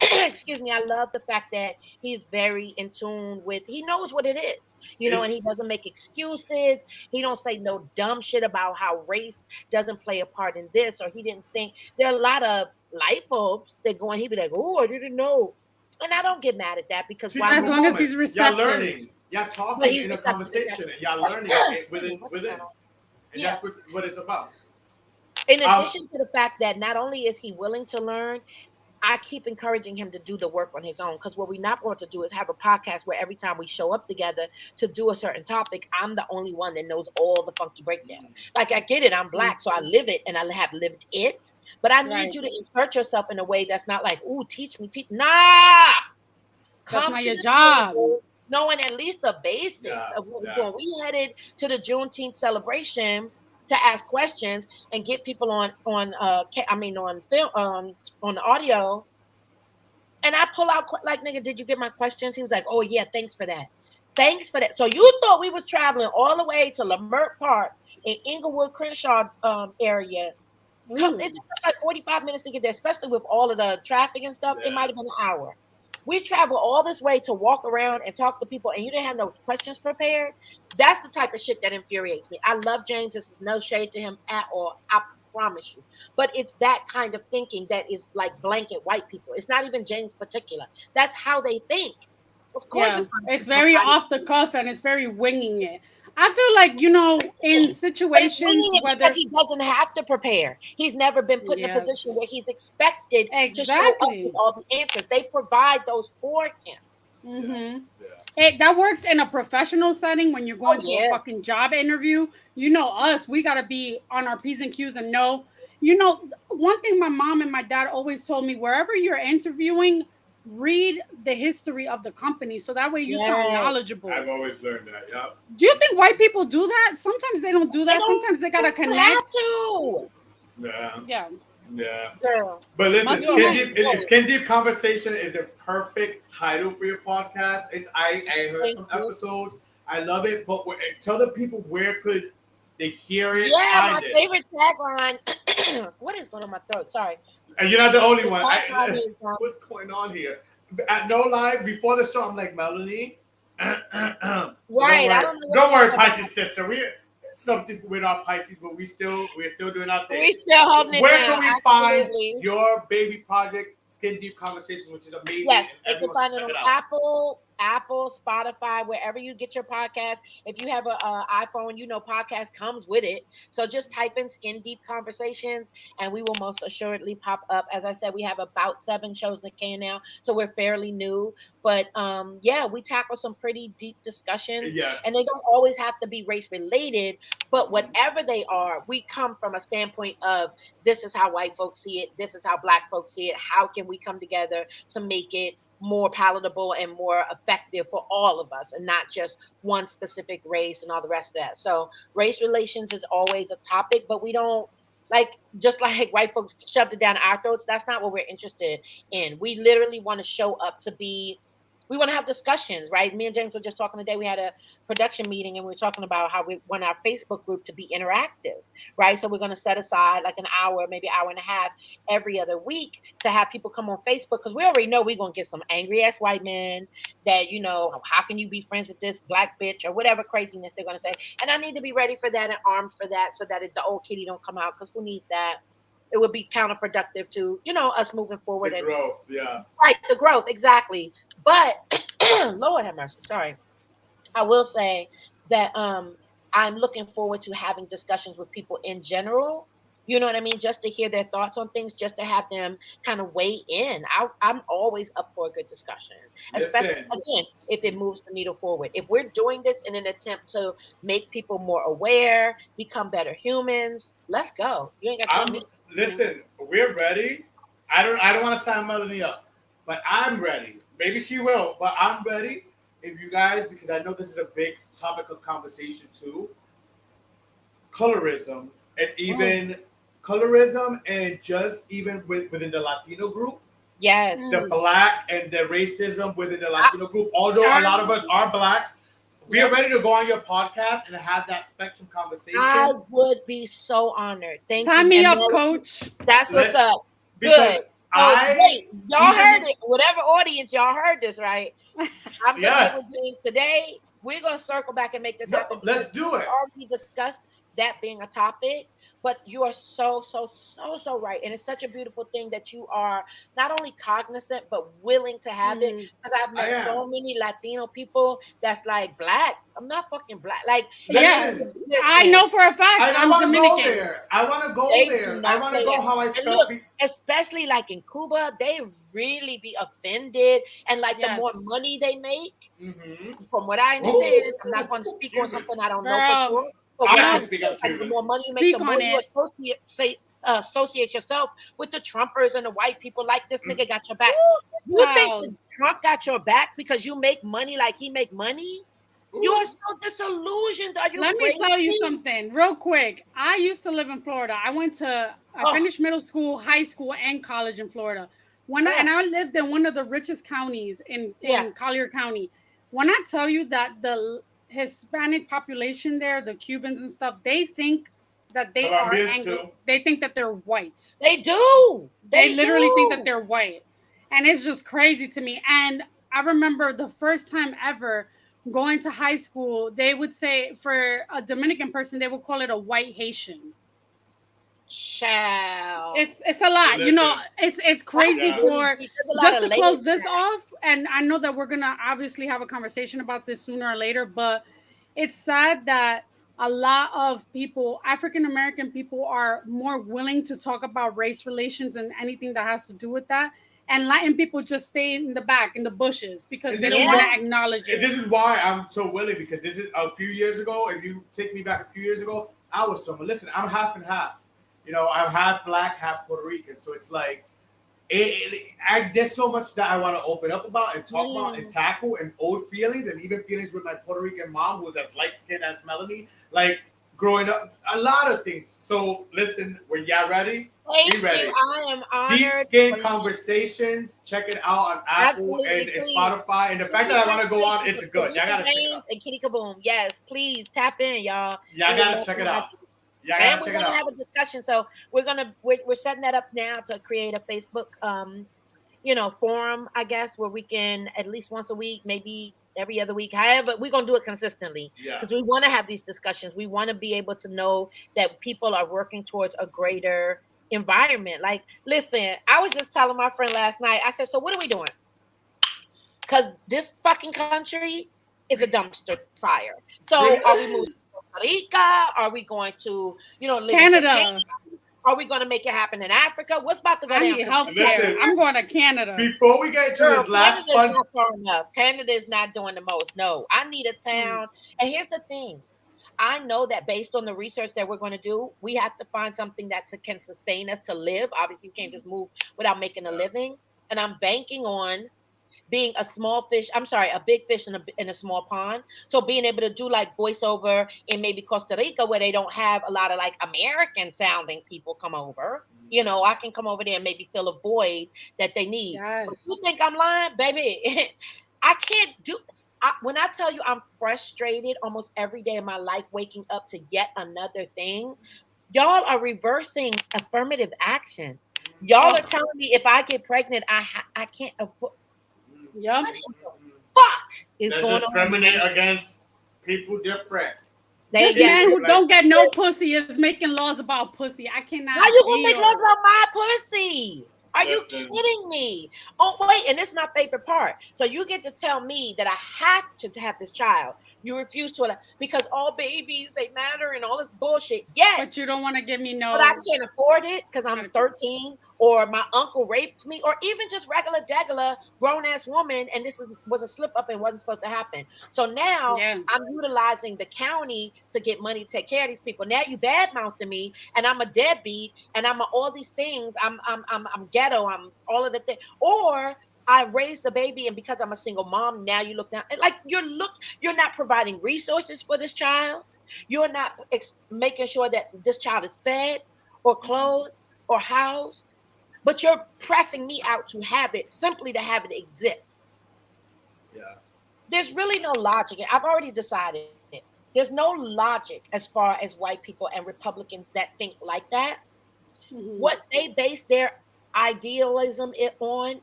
excuse me, I love the fact that he's very in tune with, he knows what it is, and he doesn't make excuses. He don't say no dumb shit about how race doesn't play a part in this, or he didn't think. There are a lot of light bulbs that go and he'd be like, oh, I didn't know. And I don't get mad at that because as long as he's receptive. Y'all learning. Y'all talking in a conversation and y'all learning within. And that's what it's about. In addition to the fact that not only is he willing to learn, I keep encouraging him to do the work on his own, because what we're not going to do is have a podcast where every time we show up together to do a certain topic, I'm the only one that knows all the funky breakdown. Like, I get it. I'm black, so I live it and I have lived it. But I need you to insert yourself in a way that's not like, ooh, teach me. Nah! That's not your job. Knowing at least the basics of what we're doing. We headed to the Juneteenth celebration to ask questions and get people on film, on the audio. And I pull out like, nigga, did you get my questions? He was like, oh yeah, thanks for that. So you thought we was traveling all the way to Lamert Park in Inglewood, Crenshaw area. It took like 45 minutes to get there, especially with all of the traffic and stuff. It might have been an hour. We travel all this way to walk around and talk to people, and you didn't have no questions prepared. That's the type of shit that infuriates me. I love James. This is no shade to him at all. I promise you. But it's that kind of thinking that is like blanket white people. It's not even James particular. That's how they think. Of course, it's very off the cuff and it's very winging it. I feel like, in situations because he doesn't have to prepare. He's never been put in a position where he's expected to show up with all the answers. They provide those for him. Mm-hmm. That works in a professional setting when you're going to a fucking job interview. Us, we got to be on our P's and Q's and know. One thing my mom and my dad always told me, wherever you're interviewing, read the history of the company so that way you sound knowledgeable. I've always learned that. Yeah. Do you think white people do that? Sometimes they don't do that. Sometimes they gotta connect. Have to. Yeah. But listen, Skin Deep Conversation is the perfect title for your podcast. I heard some episodes. I love it. But tell the people where could they hear it. Yeah, my favorite tagline. What is going on my throat? Sorry. And you're not the only one. What's going on here? At No Lie, before the show, I'm like, Melanie. Right. Don't worry, Pisces sister. We something with our Pisces, but we're still doing our thing. We still holding it Where down. can we find your baby project, Skin Deep Conversations, which is amazing? Yes, you can find it on Apple, Spotify, wherever you get your podcast. If you have an iPhone, podcast comes with it. So just type in Skin Deep Conversations and we will most assuredly pop up. As I said, we have about 7 shows that can now, so we're fairly new. But we tackle some pretty deep discussions. Yes. And they don't always have to be race related, but whatever they are, we come from a standpoint of this is how white folks see it, this is how black folks see it. How can we come together to make it more palatable and more effective for all of us and not just one specific race and all the rest of that. So race relations is always a topic, but we don't just like white folks shoved it down our throats. That's not what we're interested in. We literally want to show up to be We want to have discussions, right? Me and James were just talking today. We had a production meeting and we were talking about how we want our Facebook group to be interactive, right? So we're going to set aside like an hour, maybe hour and a half every other week to have people come on Facebook, because we already know we're going to get some angry ass white men that, how can you be friends with this black bitch or whatever craziness they're going to say. And I need to be ready for that and armed for that so that the old Kittie don't come out, because who needs that? It would be counterproductive to, us moving forward. The growth, yeah. Right, the growth, exactly. But, Lord have mercy, sorry. I will say that I'm looking forward to having discussions with people in general. You know what I mean? Just to hear their thoughts on things, just to have them kind of weigh in. I'm always up for a good discussion, especially, again, if it moves the needle forward. If we're doing this in an attempt to make people more aware, become better humans, let's go. You ain't got to tell me. Listen, we're ready. I don't want to sign Melanie up, but I'm ready. Maybe she will, but I'm ready. If you guys, because I know this is a big topic of conversation too, colorism and just even within the Latino group. Yes. The black and the racism within the Latino group. Although a lot of us are black, we are ready to go on your podcast and have that spectrum conversation. I would be so honored. Thank you. Sign me up, Coach. That's what's up. Good. Wait, y'all heard it. Whatever audience, y'all heard this, right? I'm going with James today. We're going to circle back and make this happen. Let's do it. We already discussed that being a topic, but you are so right. And it's such a beautiful thing that you are not only cognizant, but willing to have it. Because I've met so many Latino people that's like, black. I'm not fucking black. Like, listen, I know for a fact. I want to go there. I want to go there. I want to go how I felt. Look, especially like in Cuba, they really be offended. And like the more money they make, from what I understand, I'm not going to speak on something I don't know for sure. But the more money you make, the more you associate yourself with the Trumpers and the white people. Like, this nigga got your back. You think that Trump got your back because you make money like he make money? You are so disillusioned. Are you Let crazy? me tell you something real quick. I used to live in Florida. I finished middle school, high school, and college in Florida. And I lived in one of the richest counties in Collier County. When I tell you that the Hispanic population there, the Cubans and stuff, they think that they are Anglo. They think that they're white. They do. They literally think that they're white. And it's just crazy to me. And I remember the first time ever going to high school, they would say, for a Dominican person, they would call it a white Haitian. Child. It's a lot. It's crazy for just to close this off. And I know that we're gonna obviously have a conversation about this sooner or later, but it's sad that a lot of people, African American people, are more willing to talk about race relations and anything that has to do with that. And Latin people just stay in the back, in the bushes, because they don't want to acknowledge it. This is why I'm so willing, because this is a few years ago. If you take me back a few years ago, I was someone. Listen, I'm half and half. I'm half black, half Puerto Rican. So it's like, there's so much that I want to open up about and talk about and tackle, and old feelings, and even feelings with my Puerto Rican mom, who's as light-skinned as Melanie. Like, growing up, a lot of things. So listen, when y'all ready, be ready. I am honored. Deep Skin Conversations. Check it out on Apple and Spotify. And the fact that I want to go on, it's good. Y'all gotta check it out. And Kittie KaBoom. Yes, please tap in, y'all. Y'all gotta check it out. And we're gonna have a discussion. So we're setting that up now to create a Facebook forum, I guess, where we can at least once a week, maybe every other week. However, we're gonna do it consistently because we want to have these discussions. We want to be able to know that people are working towards a greater environment. Like, listen, I was just telling my friend last night, I said, so what are we doing? Because this fucking country is a dumpster fire. So are we moving to Costa Rica? Are we going to, live Canada? Are we going to make it happen in Africa? What's about to go down? I need healthcare. I'm going to Canada. Before we get to this last Canada's not far enough. Canada is not doing the most. No, I need a town. And here's the thing. I know that based on the research that we're going to do, we have to find something that can sustain us to live. Obviously, you can't just move without making a living. And I'm banking on being a big fish in a small pond. So being able to do like voiceover in maybe Costa Rica, where they don't have a lot of like American sounding people come over. I can come over there and maybe fill a void that they need. Yes. You think I'm lying, baby? I can't do. When I tell you I'm frustrated almost every day of my life, waking up to yet another thing, y'all are reversing affirmative action. Y'all are telling me if I get pregnant, I can't afford. Yep. What in the fuck is They going on? discriminate against people different. This man who don't get no pussy is making laws about pussy. I cannot. How you gonna make laws about my pussy? Are you kidding me? Oh, wait, and this is my favorite part. So you get to tell me that I have to have this child. You refuse to allow, because all babies, they matter and all this bullshit. Yes. But you don't want to give me no. But I can't afford it because I'm 13, or my uncle raped me, or even just regular grown-ass woman, and this was a slip-up and wasn't supposed to happen. So now I'm utilizing the county to get money to take care of these people. Now you bad-mouthing me, and I'm a deadbeat, and I'm all these things. I'm ghetto. I'm all of the things. Or I raised the baby, and because I'm a single mom, now you look down like you're not providing resources for this child. You're not making sure that this child is fed or clothed or housed, but you're pressing me out to have it, simply to have it exist. Yeah. There's really no logic. I've already decided it. There's no logic as far as white people and Republicans that think like that. Mm-hmm. What they base their idealism on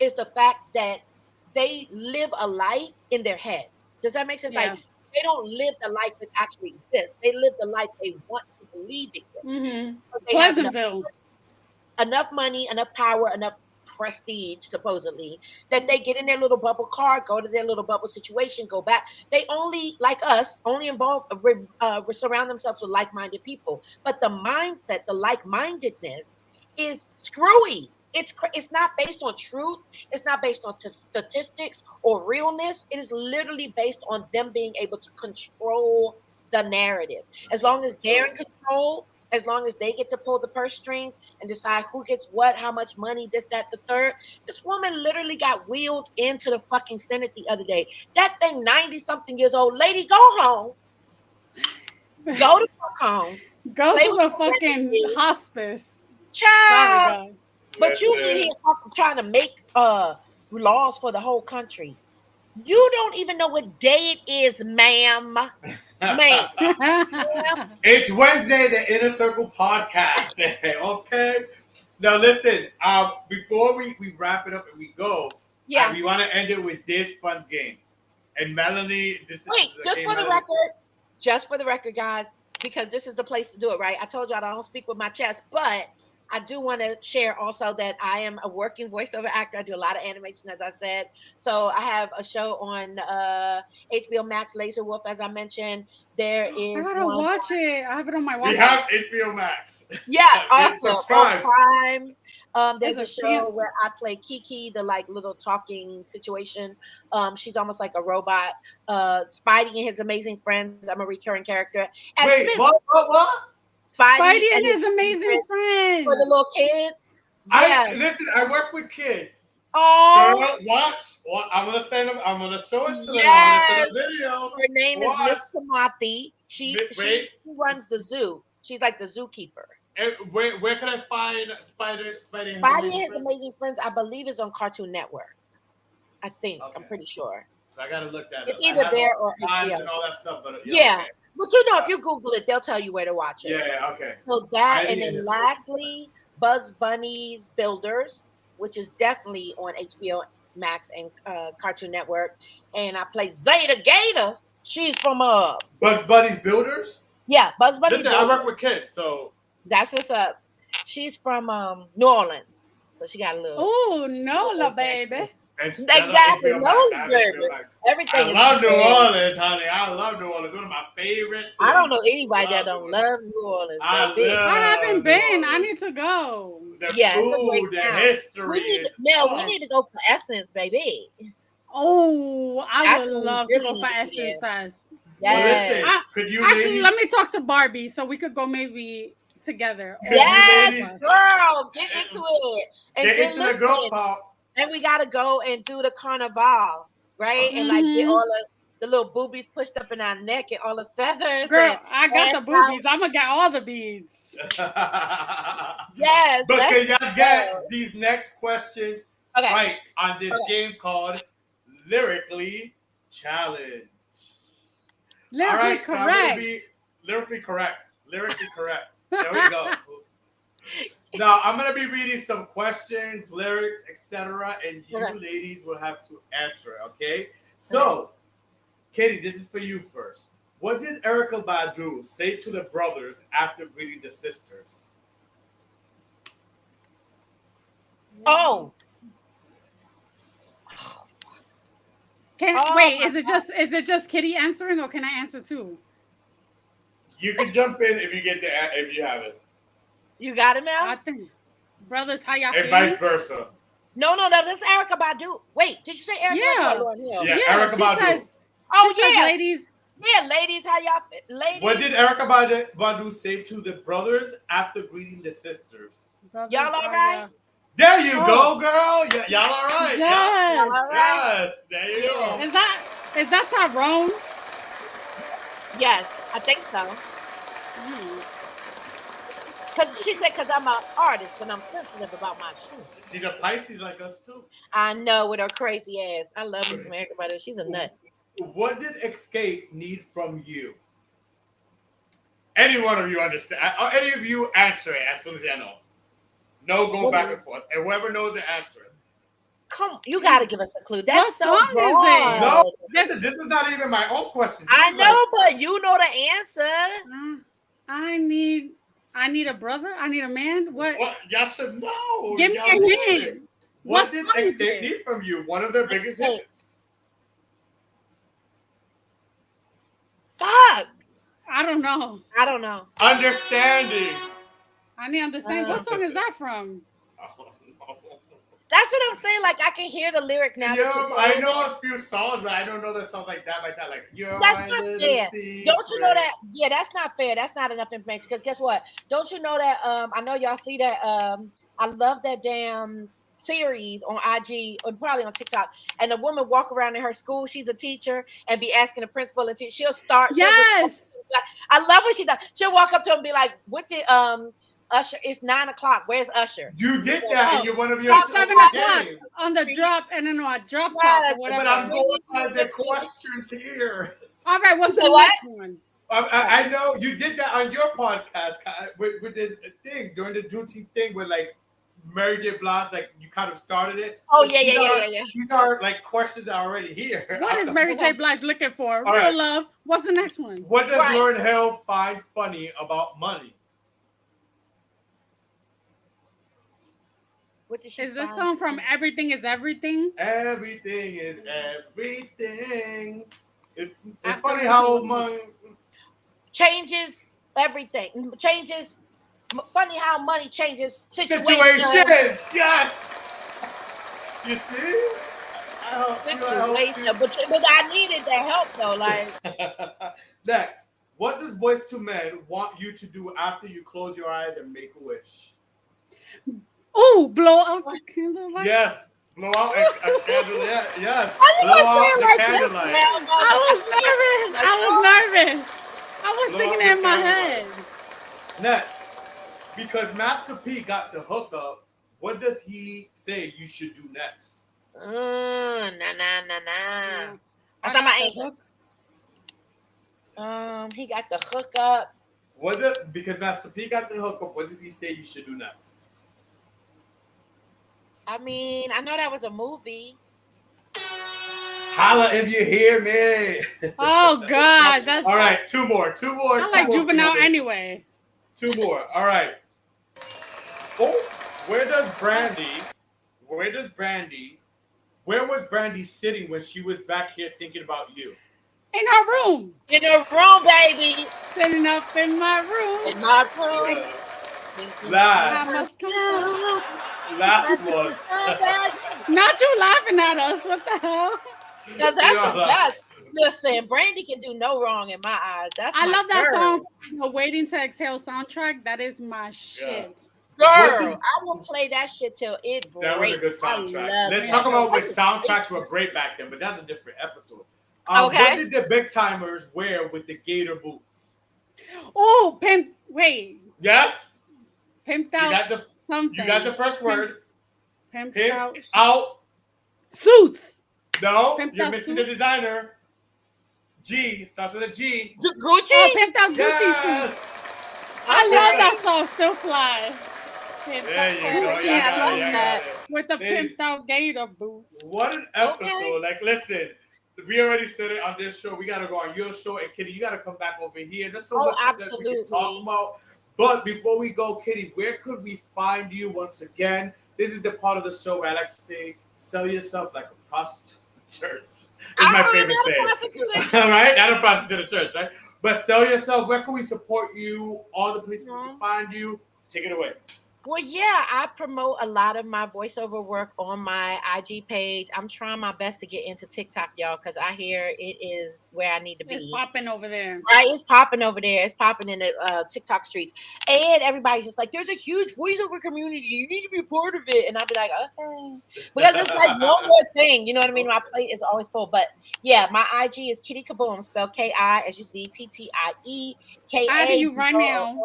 is the fact that they live a life in their head. Does that make sense? Yeah. Like, they don't live the life that actually exists. They live the life they want to believe exists. Mm-hmm. Pleasantville. Enough money, enough power, enough prestige, supposedly, that they get in their little bubble car, go to their little bubble situation, go back. They only, like us, surround themselves with like-minded people. But the mindset, the like-mindedness is screwy. It's not based on truth. It's not based on statistics or realness. It is literally based on them being able to control the narrative. As long as they're in control, as long as they get to pull the purse strings and decide who gets what, how much money, this, that, the third. This woman literally got wheeled into the fucking Senate the other day. That thing, 90-something years old. Lady, go home. Go to fuck home. Go to the fucking hospice. Child. But you in here trying to make laws for the whole country. You don't even know what day it is, ma'am. Ma'am. It's Wednesday, the Inner Circle podcast day, okay? Now listen, before we wrap it up and we go, we want to end it with this fun game. And Melanie, just for the record, guys, because this is the place to do it, right? I told y'all I don't speak with my chest, but I do want to share also that I am a working voiceover actor. I do a lot of animation, as I said. So I have a show on HBO Max, Laser Wolf, as I mentioned. There is. I gotta watch it. I have it on my watch. We have HBO Max. Yeah, awesome. On Prime. There's a show where I play Kittie, the little talking situation. She's almost like a robot. Spidey and his amazing friends. I'm a recurring character. Wait, what? Spidey and his amazing friends. For the little kids. Listen, I work with kids. Oh, girl, watch. Well, I'm gonna send them. I'm gonna show it to them. I'm gonna send a video. Her name is Miss Kamathi. She runs the zoo. She's like the zookeeper. Where can I find Spidey and his amazing friends? I believe it's on Cartoon Network. I think. Okay. I'm pretty sure. So I gotta look that up. It's either there or and all that stuff. But yeah. Okay. But if you Google it, they'll tell you where to watch it. Yeah, okay. So that, and then lastly, Bugs Bunny Builders, which is definitely on HBO Max and Cartoon Network. And I play Zeta Gator. She's from Bugs Bunny's Builders? Yeah, Bugs Bunny Builders. I work with kids, so. That's what's up. She's from New Orleans. So she got a little. Oh, Nola, baby. Exactly. Nola, baby. Everything. I love New Orleans, honey. I love New Orleans. One of my favorite cities. I don't know anybody that don't love New Orleans. I haven't been. I need to go. The food, the history. We need to go for Essence, baby. Oh, I would love to go for Essence Fest. Yes. Well, let me talk to Barbie so we could go maybe together. Yes, girl, get into it. And get into the girl pop. And we gotta go and do the carnival, right? And get all the little boobies pushed up in our neck and all the feathers. Girl, I got the boobies. I'm gonna get all the beads. Yes. But can y'all get these next questions right on this game called lyrically challenged. Lyrically All right, correct. so I'm gonna be lyrically correct. Lyrically correct. There we go. Now I'm gonna be reading some questions, lyrics, etc., and you ladies will have to answer. Okay. So, Kittie, this is for you first. What did Erykah Badu say to the brothers after greeting the sisters? Oh. Wait, is it just Kittie answering, or can I answer too? You can jump in if you get if you have it. You got it, Mel? I think brothers, how y'all and feeling? vice versa. No, this is Erykah Badu. Wait, did you say Erykah Badu or Lauryn Hill? Yeah, Erykah Badu. Says, ladies. Yeah, ladies, how y'all ladies? What did Erykah Badu say to the brothers after greeting the sisters? Brothers, y'all all right? There you go, girl. Y'all all right? Yes. Y'all all right? Yes. There you go. Is that Tyrone? Yes, I think so. Because she said, because I'm an artist and I'm sensitive about my shoes. She's a Pisces like us too. I know, with her crazy ass. I love Miss America, brother. She's a nut. What did Escape need from you? Any one of you understand? Or any of you answer it as soon as I know. No, go back and forth. And whoever knows it, answer it. Come, you got to give us a clue. That's so long broad. is it? No, this is not even my own question. I know, but you know the answer. I need a brother. I need a man. What? Y'all should know. Give me a name. What did Escape need from you? One of their biggest hits. Fuck. I don't know. Understanding. I need to understand. What song is that from? That's what I'm saying. Like, I can hear the lyric now. Yeah, I know a few songs, but I don't know the songs like that. Like, that's not fair. Don't you know that? Yeah, that's not fair. That's not enough information. Because guess what? Don't you know that? I know y'all see that. I love that damn series on IG or probably on TikTok. And the woman walk around in her school. She's a teacher and be asking the principal and she'll start. Yes. I love what she does. She'll walk up to him and be like, "What did Usher? It's 9 o'clock. Where's Usher?" You did that in one of your 7 o'clock on the drop and then I drop top or whatever. But I'm going by the questions here. All right, what's the next one? I know you did that on your podcast with the thing during the duty thing with like Mary J. Blige, like you kind of started it. Oh yeah. These are like questions that are already here. What is Mary J. Blige looking for? All Real right. love. What's the next one? What does Lauryn Hill find funny about money? What did she Is this song from Everything Is Everything? Everything is everything. It's funny how money changes everything. Funny how money changes situations. Yes. You see? Situation, but I needed the help though. Like next, what does Boyz II Men want you to do after you close your eyes and make a wish? Oh, blow out the candlelight. Yes, blow out a candlelight. Yes, blow out the candlelight. I was nervous. I was singing it in my head. Next, because Master P got the hookup, what does he say you should do next? Nah. I thought my angel. He got the hookup. Because Master P got the hookup, what does he say you should do next? I mean, I know that was a movie. Holla if you hear me. Oh God, that's all right. Two more. I like Juvenile anyway. Two more. All right. Oh, where was Brandy sitting when she was back here thinking about you? In her room. In her room, baby. Sitting up in my room. In my room. Last one. Not you laughing at us. What the hell? That's the best. Listen, Brandy can do no wrong in my eyes. I love that song, the Waiting to Exhale soundtrack. That is my shit. Girl, I will play that shit till it breaks. That was a good soundtrack. Let's talk about what soundtracks were great back then, but that's a different episode. What did the big timers wear with the gator boots? Oh, wait. Yes? Pimped out something. You got the first word. Pimped out. Suits. No, Pimped you're out missing suit? the designer. G starts with a G. Gucci. Oh, pimped out Gucci Yes. suit. I love that song. Still fly. There you go. Gucci, Yeah, I love got that. it. With the Ladies, pimped out gator boots. what an episode! Okay. Like, listen, we already said it on this show. We gotta go on your show, and Kitty, you gotta come back over here. There's so much that we can talk about. But before we go, Kitty, where could we find you once again? This is the part of the show where I like to say, sell yourself like a prostitute to the church. It's my favorite saying. All right? Not a prostitute to the church, right? But sell yourself. Where can we support you? All the places we can find you. Take it away. Well, yeah, I promote a lot of my voiceover work on my IG page. I'm trying my best to get into TikTok, y'all, because I hear it is where I need to be. It's popping over there. Right, it's popping over there. It's popping in the TikTok streets. And everybody's just like, there's a huge voiceover community. You need to be a part of it. And I'll be like, okay. Because it's like one more thing. You know what I mean? My plate is always full. But yeah, my IG is Kittie KaBoom, spelled K-I, as you see, T-T-I-E-K-A. How do you right now?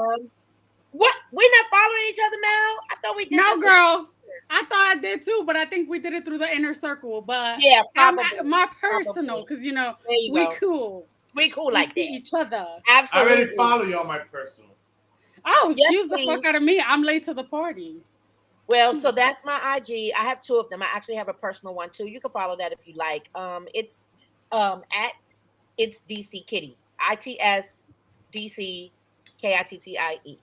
What? We're not following each other now? I thought we did. No, girl. I thought I did too, but I think we did it through the inner circle. But yeah, my personal, because we go. cool. We cool like see that. each other. Absolutely. I already follow you on my personal. Oh, excuse the fuck out of me. I'm late to the party. Well, so that's my IG. I have two of them. I actually have a personal one too. You can follow that if you like. It's it's DC Kittie. ITS DC KITTIE.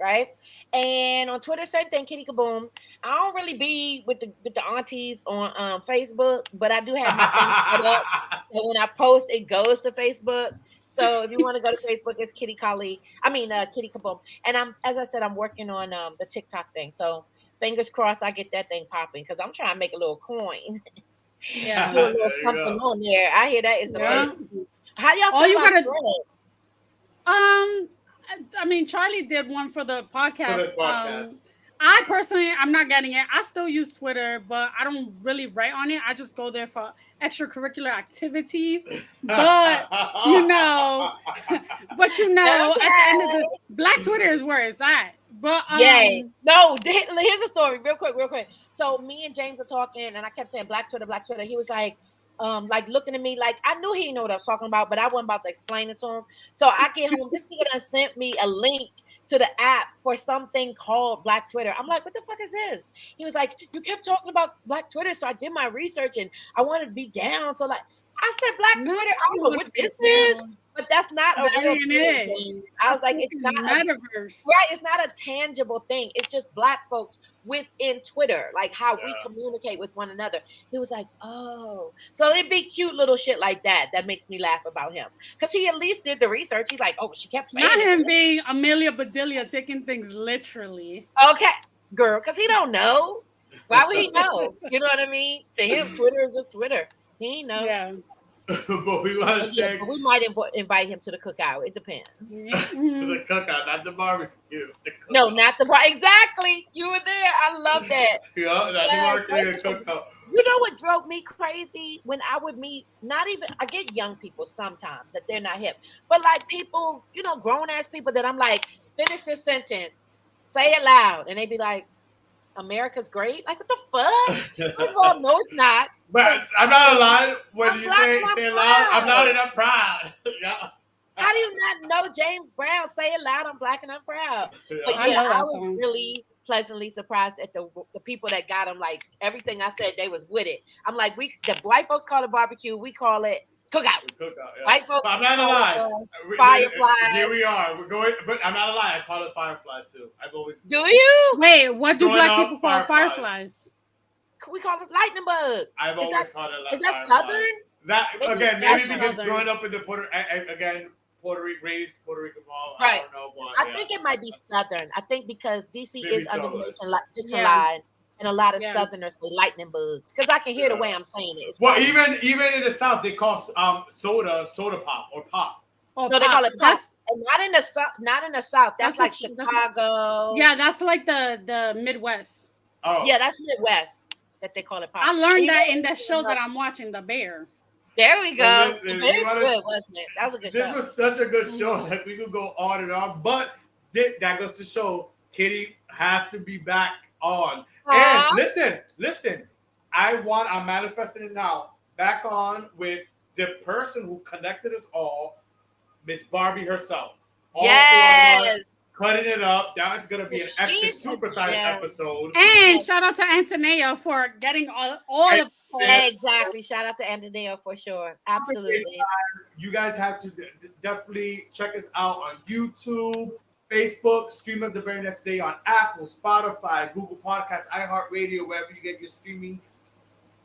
Right? And on Twitter, same thing, Kittie KaBoom. I don't really be with the aunties on Facebook, but I do have my thing set up. And when I post, it goes to Facebook. So if you want to go to Facebook, it's Kittie Kittie KaBoom. And as I said, I'm working on the TikTok thing. So fingers crossed I get that thing popping because I'm trying to make a little coin. Yeah. Do a little something on there. I hear that is the first. How y'all feel about Thread? I mean, Charlie did one for the podcast. I personally, I'm not getting it. I still use Twitter, but I don't really write on it. I just go there for extracurricular activities. But at the end of the Black Twitter is where it's at. But no, here's a story, real quick. So me and James are talking, and I kept saying Black Twitter. He was like looking at me like I knew he didn't know what I was talking about, but I wasn't about to explain it to him. So I get home, this nigga done sent me a link to the app for something called Black Twitter. I'm like, what the fuck is this? He was like, you kept talking about Black Twitter, so I did my research and I wanted to be down. So like, I said Black Twitter. I don't know what this is, but that's not a real thing. I was like, it's not metaverse. Right? It's not a tangible thing. It's just Black folks within Twitter, like how we communicate with one another. He was like, oh, so it'd be cute little shit like that makes me laugh about him because he at least did the research. He's like, oh, she kept saying not him being Amelia Bedelia taking things literally. Okay, girl, because he don't know. Why would he know? You know what I mean? To him, Twitter is just Twitter. He ain't know. Yeah. But we want to but we might invite him to the cookout. It depends. To the cookout, not the barbecue. No, not the bar. Exactly. You were there. I love that. Not the barbecue, cookout. You know what drove me crazy? When I would meet, I get young people sometimes that they're not hip, but like people, grown ass people that I'm like, finish this sentence, say it loud, and they be like, America's great. Like, what the fuck? First of all, no, it's not. But I'm not alive. When you say it loud, I'm loud and I'm proud. Yeah. How do you not know James Brown? Say it loud, I'm Black and I'm proud. Yeah. But I was really pleasantly surprised at the people that got him. Like, everything I said, they was with it. I'm like, the white folks call it barbecue. We call it cookout. White folks. But I'm not alive. Fireflies. Here we are. We're going, but I'm not alive. I call it fireflies too. I've always. Do you? Wait, what do Black people call fireflies? We call it lightning bugs. I've always called it. Is that Southern? That again, maybe because growing up in the Puerto raised Puerto Rican mom. Right. I don't know why. I think it might be Southern. I think because DC is under line, and a lot of Southerners say lightning bugs because I can hear the way I'm saying it. Well, even in the South, they call soda pop or pop. No, they call it pop. And not in the South. That's like Chicago. That's like the Midwest. Oh. Yeah, that's Midwest that they call it pop. I learned that in the show that I'm watching, The Bear. There we go. The Bear's good, wasn't it? That was a good show. This was such a good show that we could go on and on, but that goes to show Kittie has to be back on. And listen, I'm manifesting it now. back on with the person who connected us all, Miss Barbie herself. All yes. 4 of us cutting it up. That is going to be an extra supersized episode. And shout out to Antonio for getting all of exactly. Shout out to Antonio for sure. Absolutely. You guys have to definitely check us out on YouTube, Facebook, stream us the very next day on Apple, Spotify, Google Podcasts, iHeartRadio, wherever you get your streaming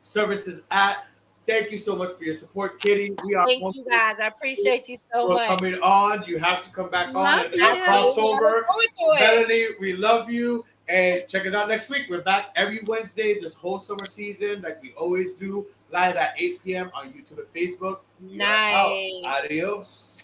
services at. Thank you so much for your support, Kittie. Thank you guys. I appreciate you so much. Coming on. You have to come back on and crossover. Melanie, we love you. And check us out next week. We're back every Wednesday this whole summer season, like we always do, live at 8 p.m. on YouTube and Facebook. Nice. Adios.